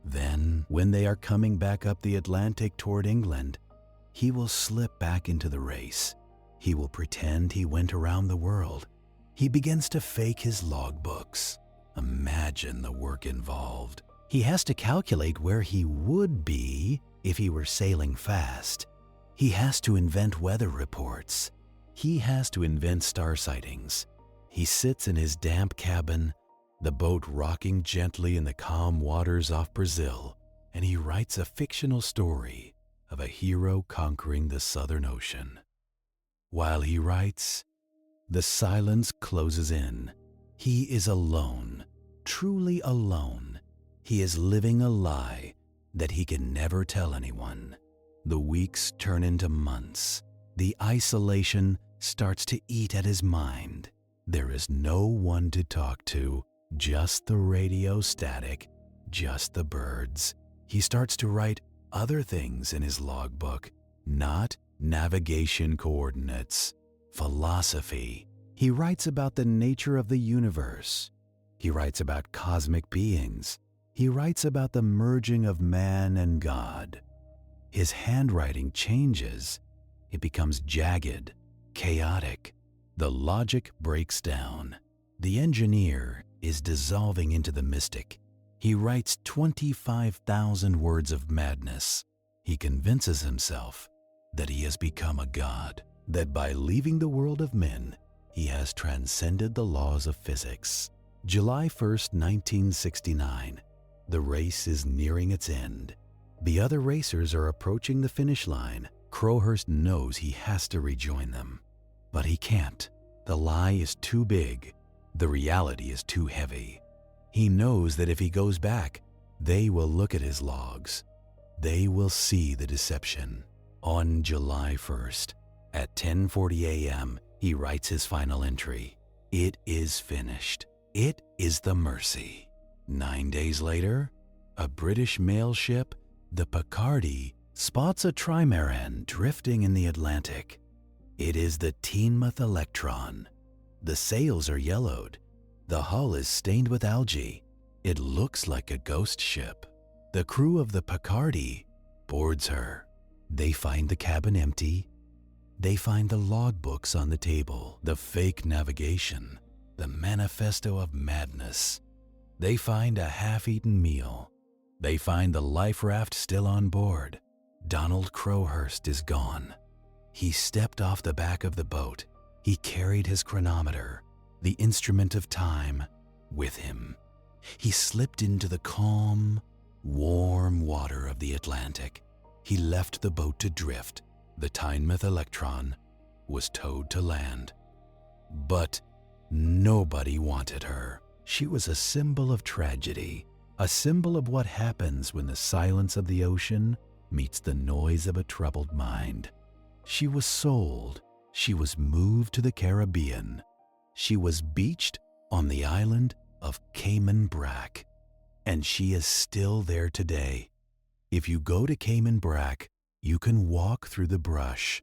S1: Then, when they are coming back up the Atlantic toward England, he will slip back into the race. He will pretend he went around the world. He begins to fake his logbooks. Imagine the work involved. He has to calculate where he would be if he were sailing fast. He has to invent weather reports. He has to invent star sightings. He sits in his damp cabin, the boat rocking gently in the calm waters off Brazil, and he writes a fictional story of a hero conquering the Southern Ocean. While he writes, the silence closes in. He is alone, truly alone. He is living a lie that he can never tell anyone. The weeks turn into months. The isolation starts to eat at his mind. There is no one to talk to, just the radio static, just the birds. He starts to write other things in his logbook, not navigation coordinates, philosophy. He writes about the nature of the universe. He writes about cosmic beings. He writes about the merging of man and God. His handwriting changes. It becomes jagged, chaotic. The logic breaks down. The engineer is dissolving into the mystic. He writes 25,000 words of madness. He convinces himself that he has become a god, that by leaving the world of men, he has transcended the laws of physics. July 1st, 1969. The race is nearing its end. The other racers are approaching the finish line. Crowhurst knows he has to rejoin them, but he can't. The lie is too big. The reality is too heavy. He knows that if he goes back, they will look at his logs. They will see the deception. On July 1st, at 10:40 a.m., he writes his final entry. It is finished. It is the Mercy. 9 days later, a British mail ship, the Picardy, spots a trimaran drifting in the Atlantic. It is the Tynemouth Electron. The sails are yellowed. The hull is stained with algae. It looks like a ghost ship. The crew of the Picardy boards her. They find the cabin empty. They find the logbooks on the table, the fake navigation, the manifesto of madness. They find a half-eaten meal. They find the life raft still on board. Donald Crowhurst is gone. He stepped off the back of the boat. He carried his chronometer, the instrument of time, with him. He slipped into the calm, warm water of the Atlantic. He left the boat to drift. The Tynemouth Electron was towed to land. But nobody wanted her. She was a symbol of tragedy, a symbol of what happens when the silence of the ocean meets the noise of a troubled mind. She was sold. She was moved to the Caribbean. She was beached on the island of Cayman Brac. And she is still there today. If you go to Cayman Brac, you can walk through the brush.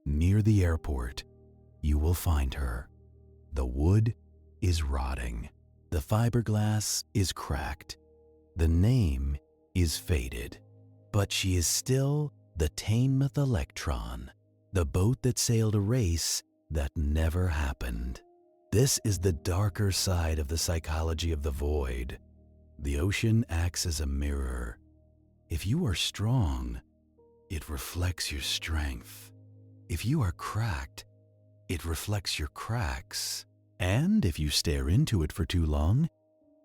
S1: Near the airport, you will find her. The wood is rotting. The fiberglass is cracked. The name is faded. But she is still the Teignmouth Electron, the boat that sailed a race that never happened. This is the darker side of the psychology of the void. The ocean acts as a mirror. If you are strong, it reflects your strength. If you are cracked, it reflects your cracks. And if you stare into it for too long,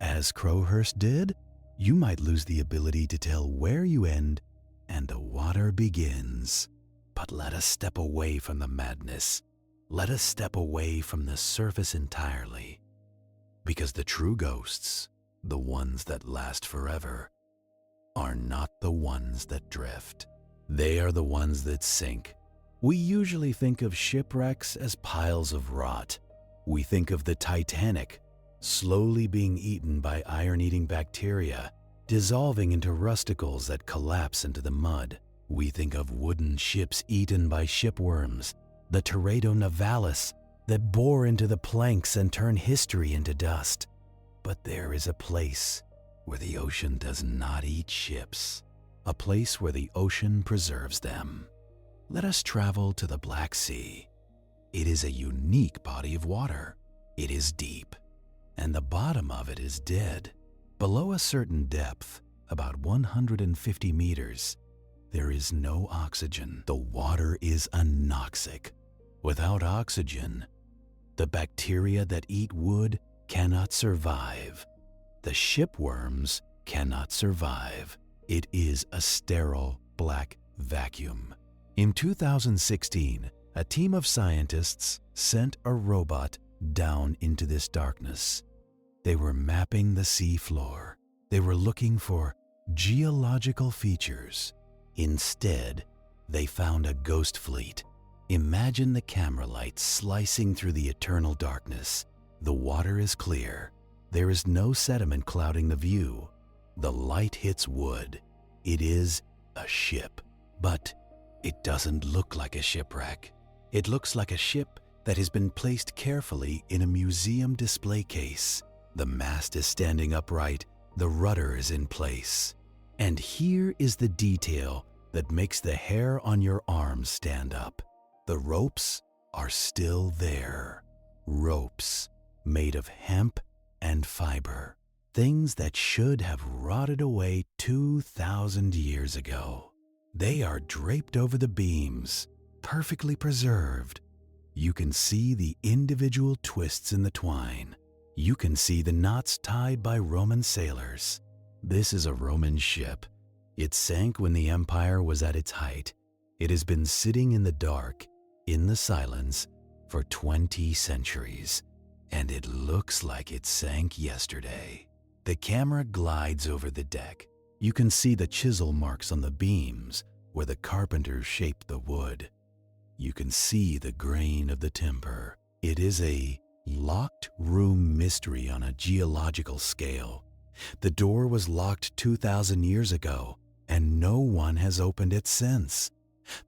S1: as Crowhurst did, you might lose the ability to tell where you end and the water begins. But let us step away from the madness. Let us step away from the surface entirely. Because the true ghosts, the ones that last forever, are not the ones that drift. They are the ones that sink. We usually think of shipwrecks as piles of rot. We think of the Titanic slowly being eaten by iron-eating bacteria, dissolving into rusticles that collapse into the mud. We think of wooden ships eaten by shipworms, the Teredo Navalis that bore into the planks and turn history into dust. But there is a place where the ocean does not eat ships, a place where the ocean preserves them. Let us travel to the Black Sea. It is a unique body of water. It is deep, and the bottom of it is dead. Below a certain depth, about 150 meters, there is no oxygen. The water is anoxic. Without oxygen, the bacteria that eat wood cannot survive. The shipworms cannot survive. It is a sterile black vacuum. In 2016, a team of scientists sent a robot down into this darkness. They were mapping the sea floor. They were looking for geological features. Instead, they found a ghost fleet. Imagine the camera lights slicing through the eternal darkness. The water is clear. There is no sediment clouding the view. The light hits wood. It is a ship, but it doesn't look like a shipwreck. It looks like a ship that has been placed carefully in a museum display case. The mast is standing upright. The rudder is in place. And here is the detail that makes the hair on your arms stand up. The ropes are still there. Ropes made of hemp and fiber. Things that should have rotted away 2,000 years ago. They are draped over the beams, perfectly preserved. You can see the individual twists in the twine. You can see the knots tied by Roman sailors. This is a Roman ship. It sank when the empire was at its height. It has been sitting in the dark, in the silence, for 20 centuries, and it looks like it sank yesterday. The camera glides over the deck. You can see the chisel marks on the beams where the carpenters shaped the wood. You can see the grain of the timber. It is a locked room mystery on a geological scale. The door was locked 2,000 years ago, and no one has opened it since.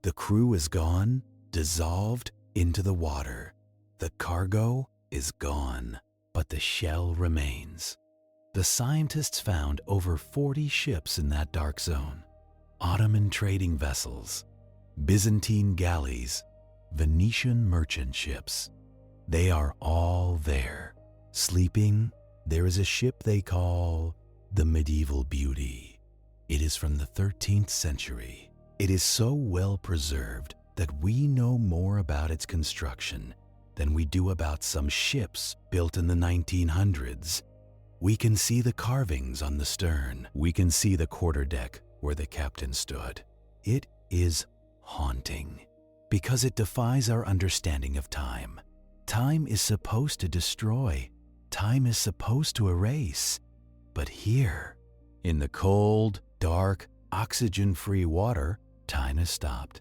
S1: The crew is gone, dissolved into the water. The cargo is gone, but the shell remains. The scientists found over 40 ships in that dark zone. Ottoman trading vessels, Byzantine galleys, Venetian merchant ships. They are all there. Sleeping, there is a ship they call the Medieval Beauty. It is from the 13th century. It is so well preserved that we know more about its construction than we do about some ships built in the 1900s. We can see the carvings on the stern. We can see the quarterdeck where the captain stood. It is haunting because it defies our understanding of time. Time is supposed to destroy. Time is supposed to erase. But here, in the cold, dark, oxygen-free water, time has stopped.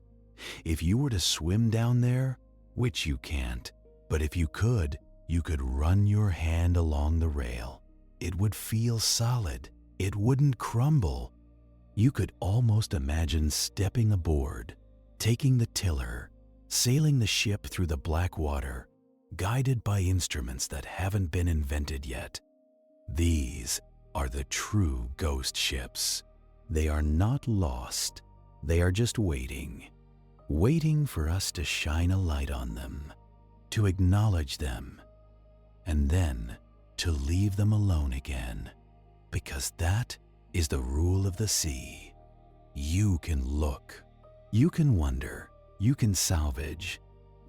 S1: If you were to swim down there, which you can't, but if you could run your hand along the rail. It would feel solid. It wouldn't crumble. You could almost imagine stepping aboard, taking the tiller, sailing the ship through the black water, guided by instruments that haven't been invented yet. These are the true ghost ships. They are not lost. They are just waiting for us to shine a light on them, to acknowledge them, and then to leave them alone again, because that is the rule of the sea. You can look, you can wonder, you can salvage,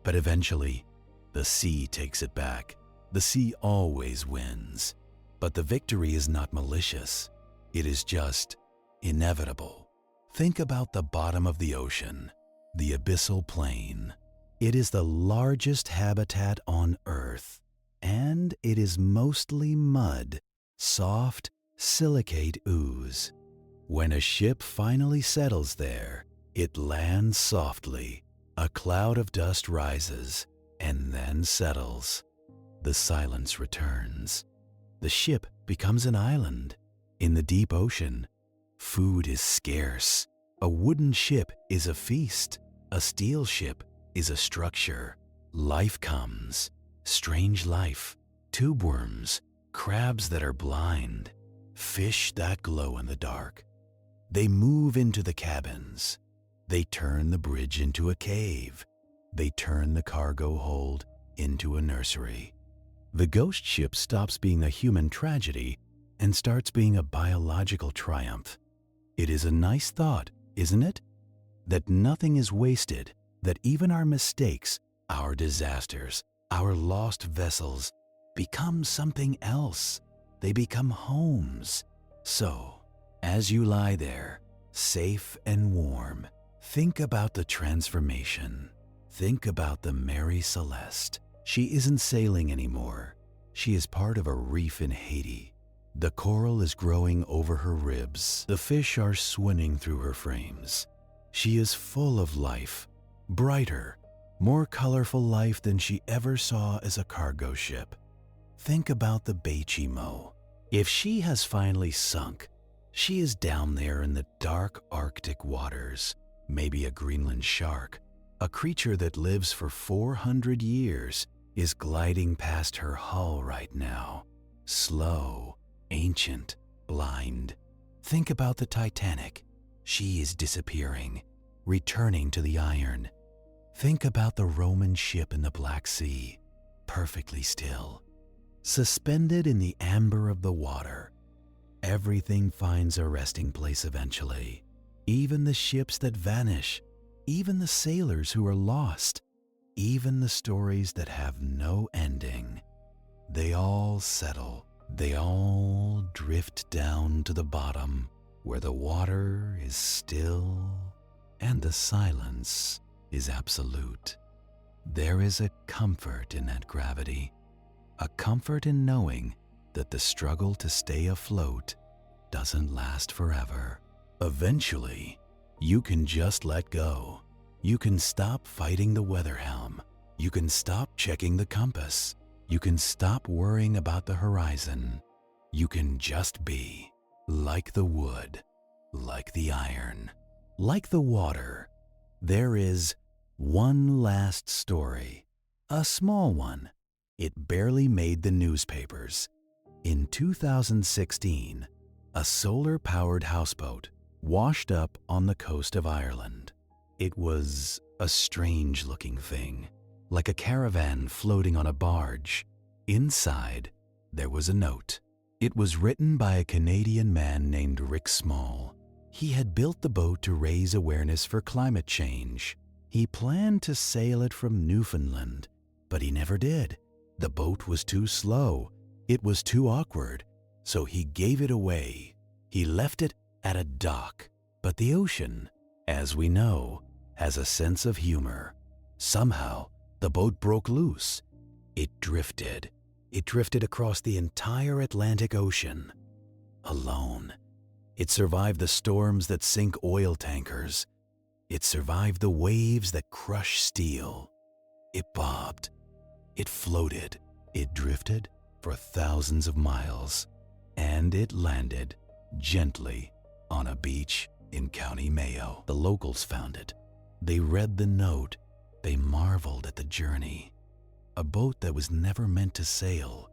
S1: but eventually the sea takes it back. The sea always wins, but the victory is not malicious. It is just inevitable. Think about the bottom of the ocean, the abyssal plain. It is the largest habitat on Earth, and it is mostly mud, soft, silicate ooze. When a ship finally settles there, it lands softly. A cloud of dust rises and then settles. The silence returns. The ship becomes an island. In the deep ocean, food is scarce. A wooden ship is a feast. A steel ship is a structure. Life comes. Strange life. Tube worms, crabs that are blind, fish that glow in the dark. They move into the cabins. They turn the bridge into a cave. They turn the cargo hold into a nursery. The ghost ship stops being a human tragedy and starts being a biological triumph. It is a nice thought, isn't it? That nothing is wasted, that even our mistakes, our disasters, our lost vessels become something else. They become homes. So, as you lie there, safe and warm, think about the transformation. Think about the Mary Celeste. She isn't sailing anymore. She is part of a reef in Haiti. The coral is growing over her ribs. The fish are swimming through her frames. She is full of life, brighter, more colorful life than she ever saw as a cargo ship. Think about the Beichimo. If she has finally sunk, she is down there in the dark Arctic waters, maybe a Greenland shark, a creature that lives for 400 years, is gliding past her hull right now, slow, ancient, blind. Think about the Titanic. She is disappearing, returning to the iron. Think about the Roman ship in the Black Sea, perfectly still, suspended in the amber of the water. Everything finds a resting place eventually, even the ships that vanish, even the sailors who are lost, even the stories that have no ending. They all settle. They all drift down to the bottom where the water is still and the silence is absolute. There is a comfort in that gravity, a comfort in knowing that the struggle to stay afloat doesn't last forever. Eventually, you can just let go. You can stop fighting the weather helm. You can stop checking the compass. You can stop worrying about the horizon. You can just be like the wood, like the iron, like the water. There is one last story, a small one. It barely made the newspapers. In 2016, a solar-powered houseboat washed up on the coast of Ireland. It was a strange-looking thing, like a caravan floating on a barge. Inside, there was a note. It was written by a Canadian man named Rick Small. He had built the boat to raise awareness for climate change. He planned to sail it from Newfoundland, but he never did. The boat was too slow. It was too awkward, so he gave it away. He left it at a dock. But the ocean, as we know, has a sense of humor. Somehow, the boat broke loose. It drifted. It drifted across the entire Atlantic Ocean, alone. It survived the storms that sink oil tankers. It survived the waves that crush steel. It bobbed. It floated. It drifted for thousands of miles. And it landed gently on a beach in County Mayo. The locals found it. They read the note. They marveled at the journey. A boat that was never meant to sail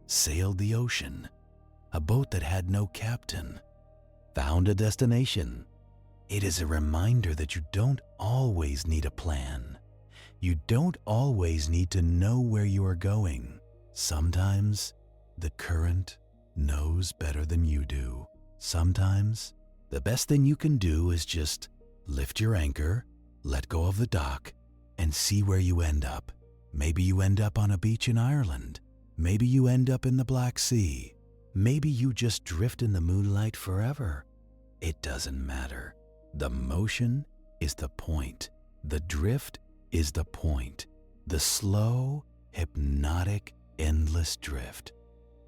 S1: sailed the ocean. A boat that had no captain found a destination. It is a reminder that you don't always need a plan. You don't always need to know where you are going. Sometimes the current knows better than you do. Sometimes the best thing you can do is just lift your anchor, let go of the dock, and see where you end up. Maybe you end up on a beach in Ireland. Maybe you end up in the Black Sea. Maybe you just drift in the moonlight forever. It doesn't matter. The motion is the point. The drift is the point. The slow, hypnotic, endless drift.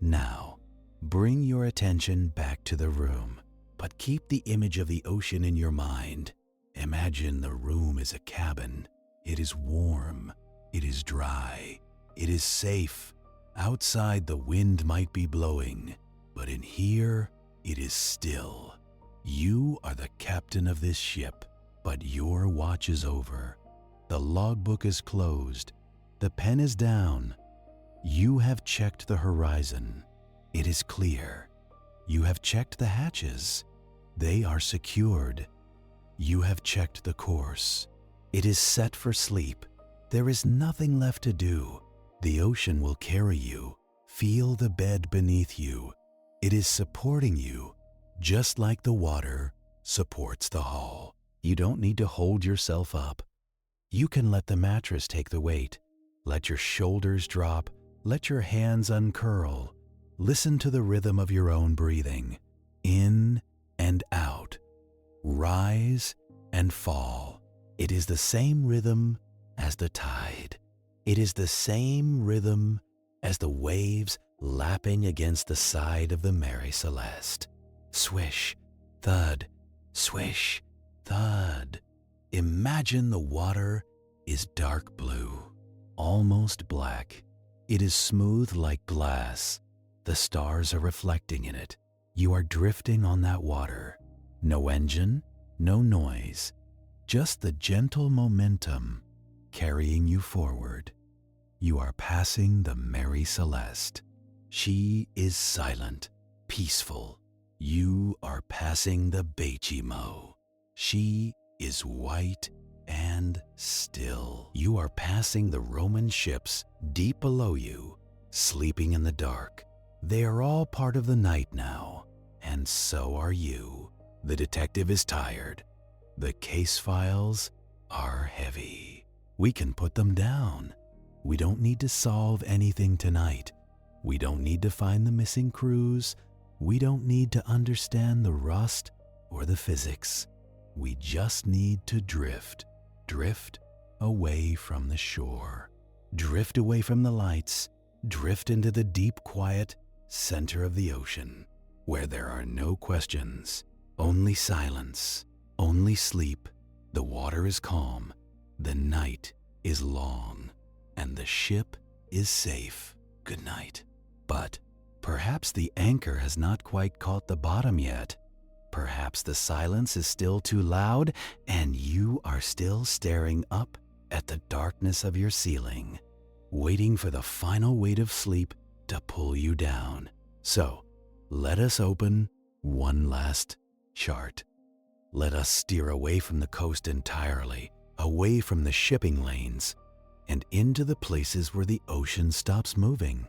S1: Now, bring your attention back to the room, but keep the image of the ocean in your mind. Imagine the room is a cabin. It is warm. It is dry. It is safe. Outside, the wind might be blowing, but in here, it is still. You are the captain of this ship, but your watch is over. The logbook is closed. The pen is down. You have checked the horizon. It is clear. You have checked the hatches. They are secured. You have checked the course. It is set for sleep. There is nothing left to do. The ocean will carry you. Feel the bed beneath you. It is supporting you, just like the water supports the hull. You don't need to hold yourself up. You can let the mattress take the weight. Let your shoulders drop. Let your hands uncurl. Listen to the rhythm of your own breathing. In and out. Rise and fall. It is the same rhythm as the tide. It is the same rhythm as the waves lapping against the side of the Mary Celeste. Swish, thud, swish, thud. Imagine the water is dark blue, almost black. It is smooth like glass. The stars are reflecting in it. You are drifting on that water. No engine, no noise, just the gentle momentum carrying you forward. You are passing the Mary Celeste. She is silent, peaceful. You are passing the Bechimo. She is white and still. You are passing the Roman ships deep below you, sleeping in the dark. They are all part of the night now, and so are you. The detective is tired. The case files are heavy. We can put them down. We don't need to solve anything tonight. We don't need to find the missing crews. We don't need to understand the rust or the physics. We just need to drift. Drift away from the shore. Drift away from the lights. Drift into the deep, quiet center of the ocean, where there are no questions, only silence, only sleep. The water is calm. The night is long. And the ship is safe. Good night. But perhaps the anchor has not quite caught the bottom yet. Perhaps the silence is still too loud and you are still staring up at the darkness of your ceiling, waiting for the final weight of sleep to pull you down. So, let us open one last chart. Let us steer away from the coast entirely, away from the shipping lanes, and into the places where the ocean stops moving.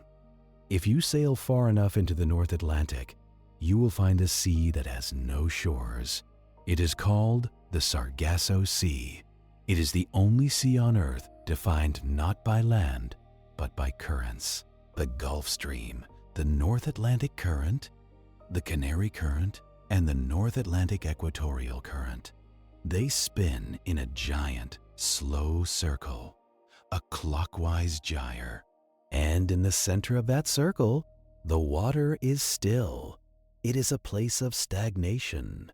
S1: If you sail far enough into the North Atlantic, you will find a sea that has no shores. It is called the Sargasso Sea. It is the only sea on Earth defined not by land, but by currents. The Gulf Stream, the North Atlantic Current, the Canary Current, and the North Atlantic Equatorial Current. They spin in a giant, slow circle, a clockwise gyre. And in the center of that circle, the water is still. it is a place of stagnation.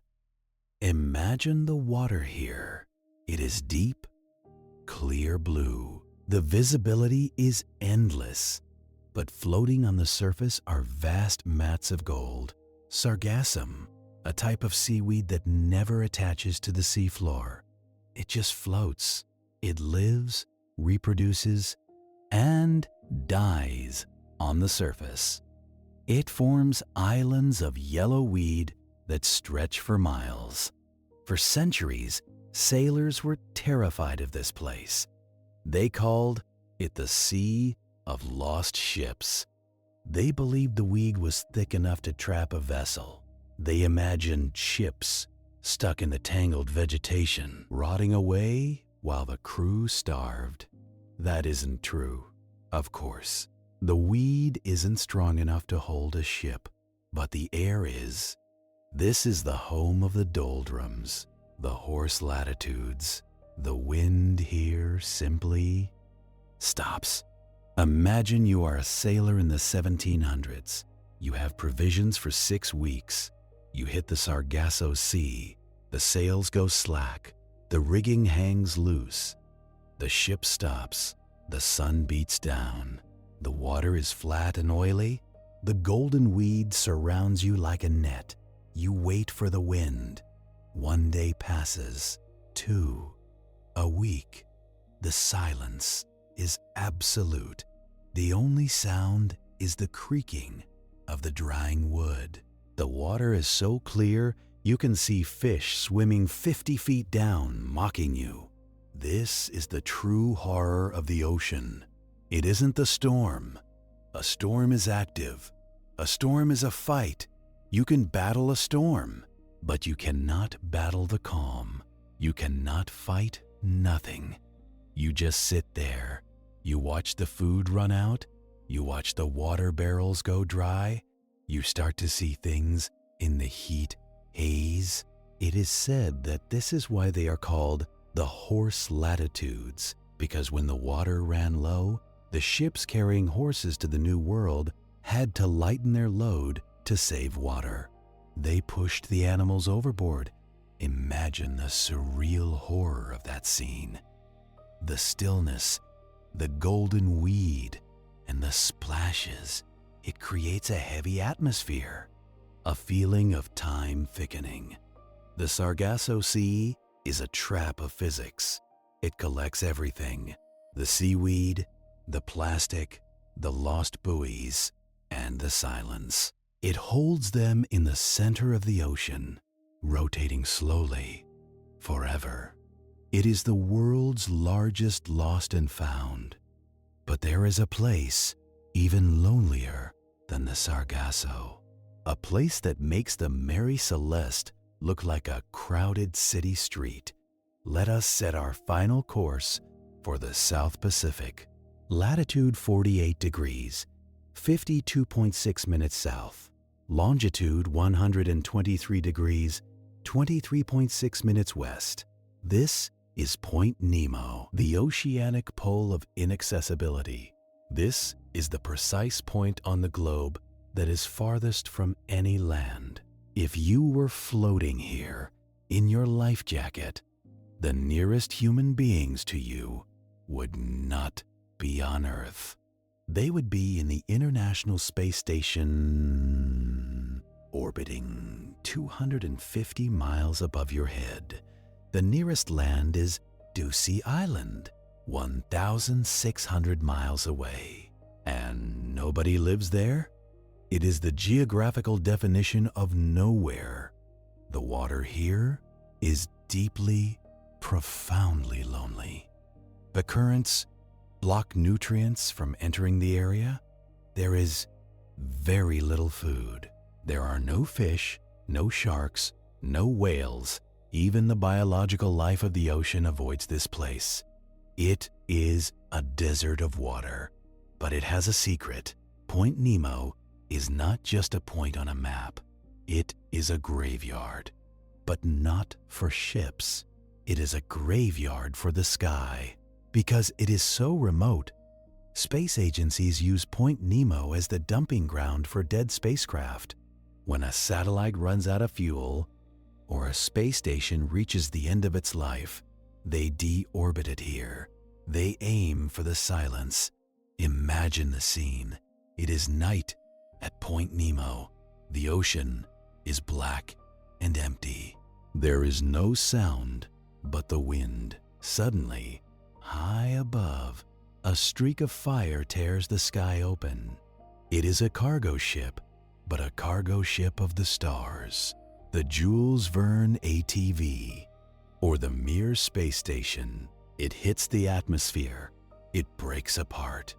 S1: Imagine the water here. It is deep, clear blue. The visibility is endless, but floating on the surface are vast mats of gold. Sargassum, a type of seaweed that never attaches to the seafloor. It just floats. It lives, reproduces, and dies on the surface. It forms islands of yellow weed that stretch for miles. For centuries, sailors were terrified of this place. They called it the Sea of Lost Ships. They believed the weed was thick enough to trap a vessel. They imagined ships stuck in the tangled vegetation, rotting away while the crew starved. That isn't true, of course. The weed isn't strong enough to hold a ship, but the air is. This is the home of the doldrums, the hoarse latitudes. The wind here simply stops. Imagine you are a sailor in the 1700s. You have provisions for 6 weeks. You hit the Sargasso Sea. The sails go slack. The rigging hangs loose. The ship stops. The sun beats down. The water is flat and oily. The golden weed surrounds you like a net. You wait for the wind. 1 day passes. 2. A week. The silence is absolute. The only sound is the creaking of the drying wood. The water is so clear you can see fish swimming 50 feet down, mocking you. This is the true horror of the ocean. It isn't the storm. A storm is active. A storm is a fight. You can battle a storm, but you cannot battle the calm. You cannot fight nothing. You just sit there. You watch the food run out. You watch the water barrels go dry. You start to see things in the heat haze. It is said that this is why they are called the horse latitudes, because when the water ran low, the ships carrying horses to the New World had to lighten their load to save water. They pushed the animals overboard. Imagine the surreal horror of that scene. The stillness, the golden weed, and the splashes. It creates a heavy atmosphere, a feeling of time thickening. The Sargasso Sea is a trap of physics. It collects everything: the seaweed, the plastic, the lost buoys, and the silence. It holds them in the center of the ocean, rotating slowly, forever. It is the world's largest lost and found. But there is a place even lonelier than the Sargasso, a place that makes the Mary Celeste look like a crowded city street. Let us set our final course for the South Pacific. Latitude 48 degrees, 52.6 minutes south. Longitude 123 degrees, 23.6 minutes west. This is Point Nemo, the oceanic pole of inaccessibility. This is the precise point on the globe that is farthest from any land. If you were floating here in your life jacket, the nearest human beings to you would not be on Earth. They would be in the International Space Station, orbiting 250 miles above your head. The nearest land is Ducie Island, 1,600 miles away. And nobody lives there? It is the geographical definition of nowhere. The water here is deeply, profoundly lonely. The currents block nutrients from entering the area. There is very little food. There are no fish, no sharks, no whales. Even the biological life of the ocean avoids this place. It is a desert of water, but it has a secret. Point Nemo is not just a point on a map. It is a graveyard, but not for ships. It is a graveyard for the sky. Because it is so remote, space agencies use Point Nemo as the dumping ground for dead spacecraft. When a satellite runs out of fuel or a space station reaches the end of its life, they deorbit it here. They aim for the silence. Imagine the scene. It is night at Point Nemo. The ocean is black and empty. There is no sound but the wind. Suddenly, high above, a streak of fire tears the sky open. It is a cargo ship, but a cargo ship of the stars. The Jules Verne ATV, or the Mir space station. It hits the atmosphere. It breaks apart.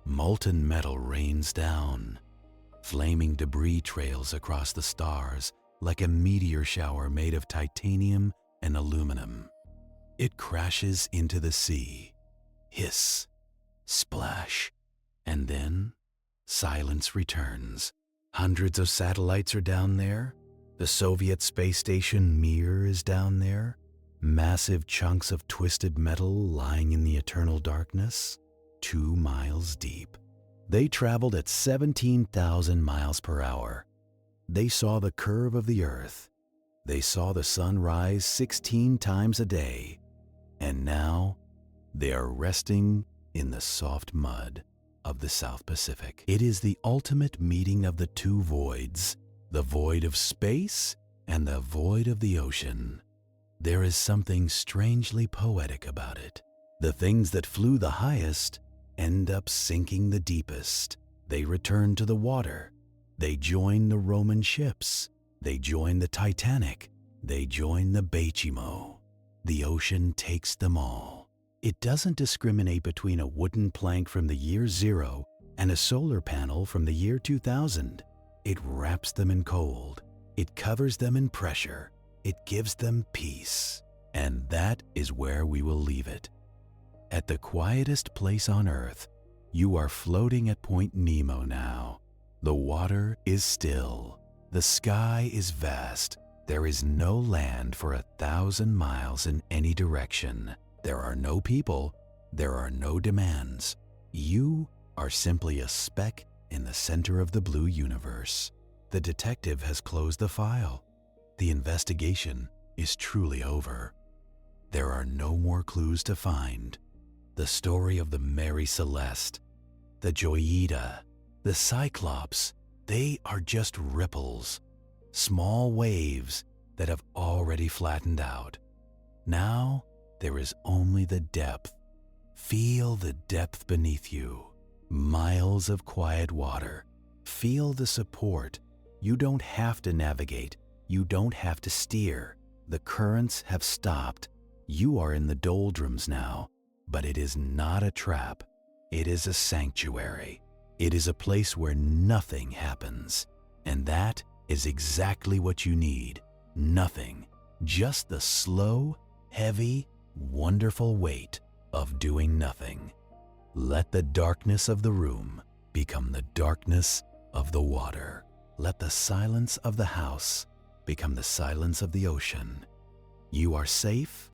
S1: Molten metal rains down. Flaming debris trails across the stars like a meteor shower made of titanium and aluminum. It crashes into the sea. Hiss, splash, and then silence returns. Hundreds of satellites are down there. The Soviet space station Mir is down there. Massive chunks of twisted metal lying in the eternal darkness, 2 miles deep. They traveled at 17,000 miles per hour. They saw the curve of the Earth. They saw the sun rise 16 times a day. And now they are resting in the soft mud of the South Pacific. It is the ultimate meeting of the two voids, the void of space and the void of the ocean. There is something strangely poetic about it. The things that flew the highest end up sinking the deepest. They return to the water. They join the Roman ships. They join the Titanic. They join the Bechimo. The ocean takes them all. It doesn't discriminate between a wooden plank from the year 0 and a solar panel from the year 2000. It wraps them in cold. It covers them in pressure. It gives them peace. And that is where we will leave it. At the quietest place on Earth, you are floating at Point Nemo now. The water is still. The sky is vast. There is no land for 1,000 miles in any direction. There are no people. There are no demands. You are simply a speck in the center of the blue universe. The detective has closed the file. The investigation is truly over. There are no more clues to find. The story of the Mary Celeste, the Joyita, the Cyclops, they are just ripples, small waves that have already flattened out. Now there is only the depth. Feel the depth beneath you. Miles of quiet water. Feel the support. You don't have to navigate. You don't have to steer. The currents have stopped. You are in the doldrums now, but it is not a trap. It is a sanctuary. It is a place where nothing happens. And that is exactly what you need. Nothing. Just the slow, heavy, wonderful weight of doing nothing. Let the darkness of the room become the darkness of the water. Let the silence of the house become the silence of the ocean. You are safe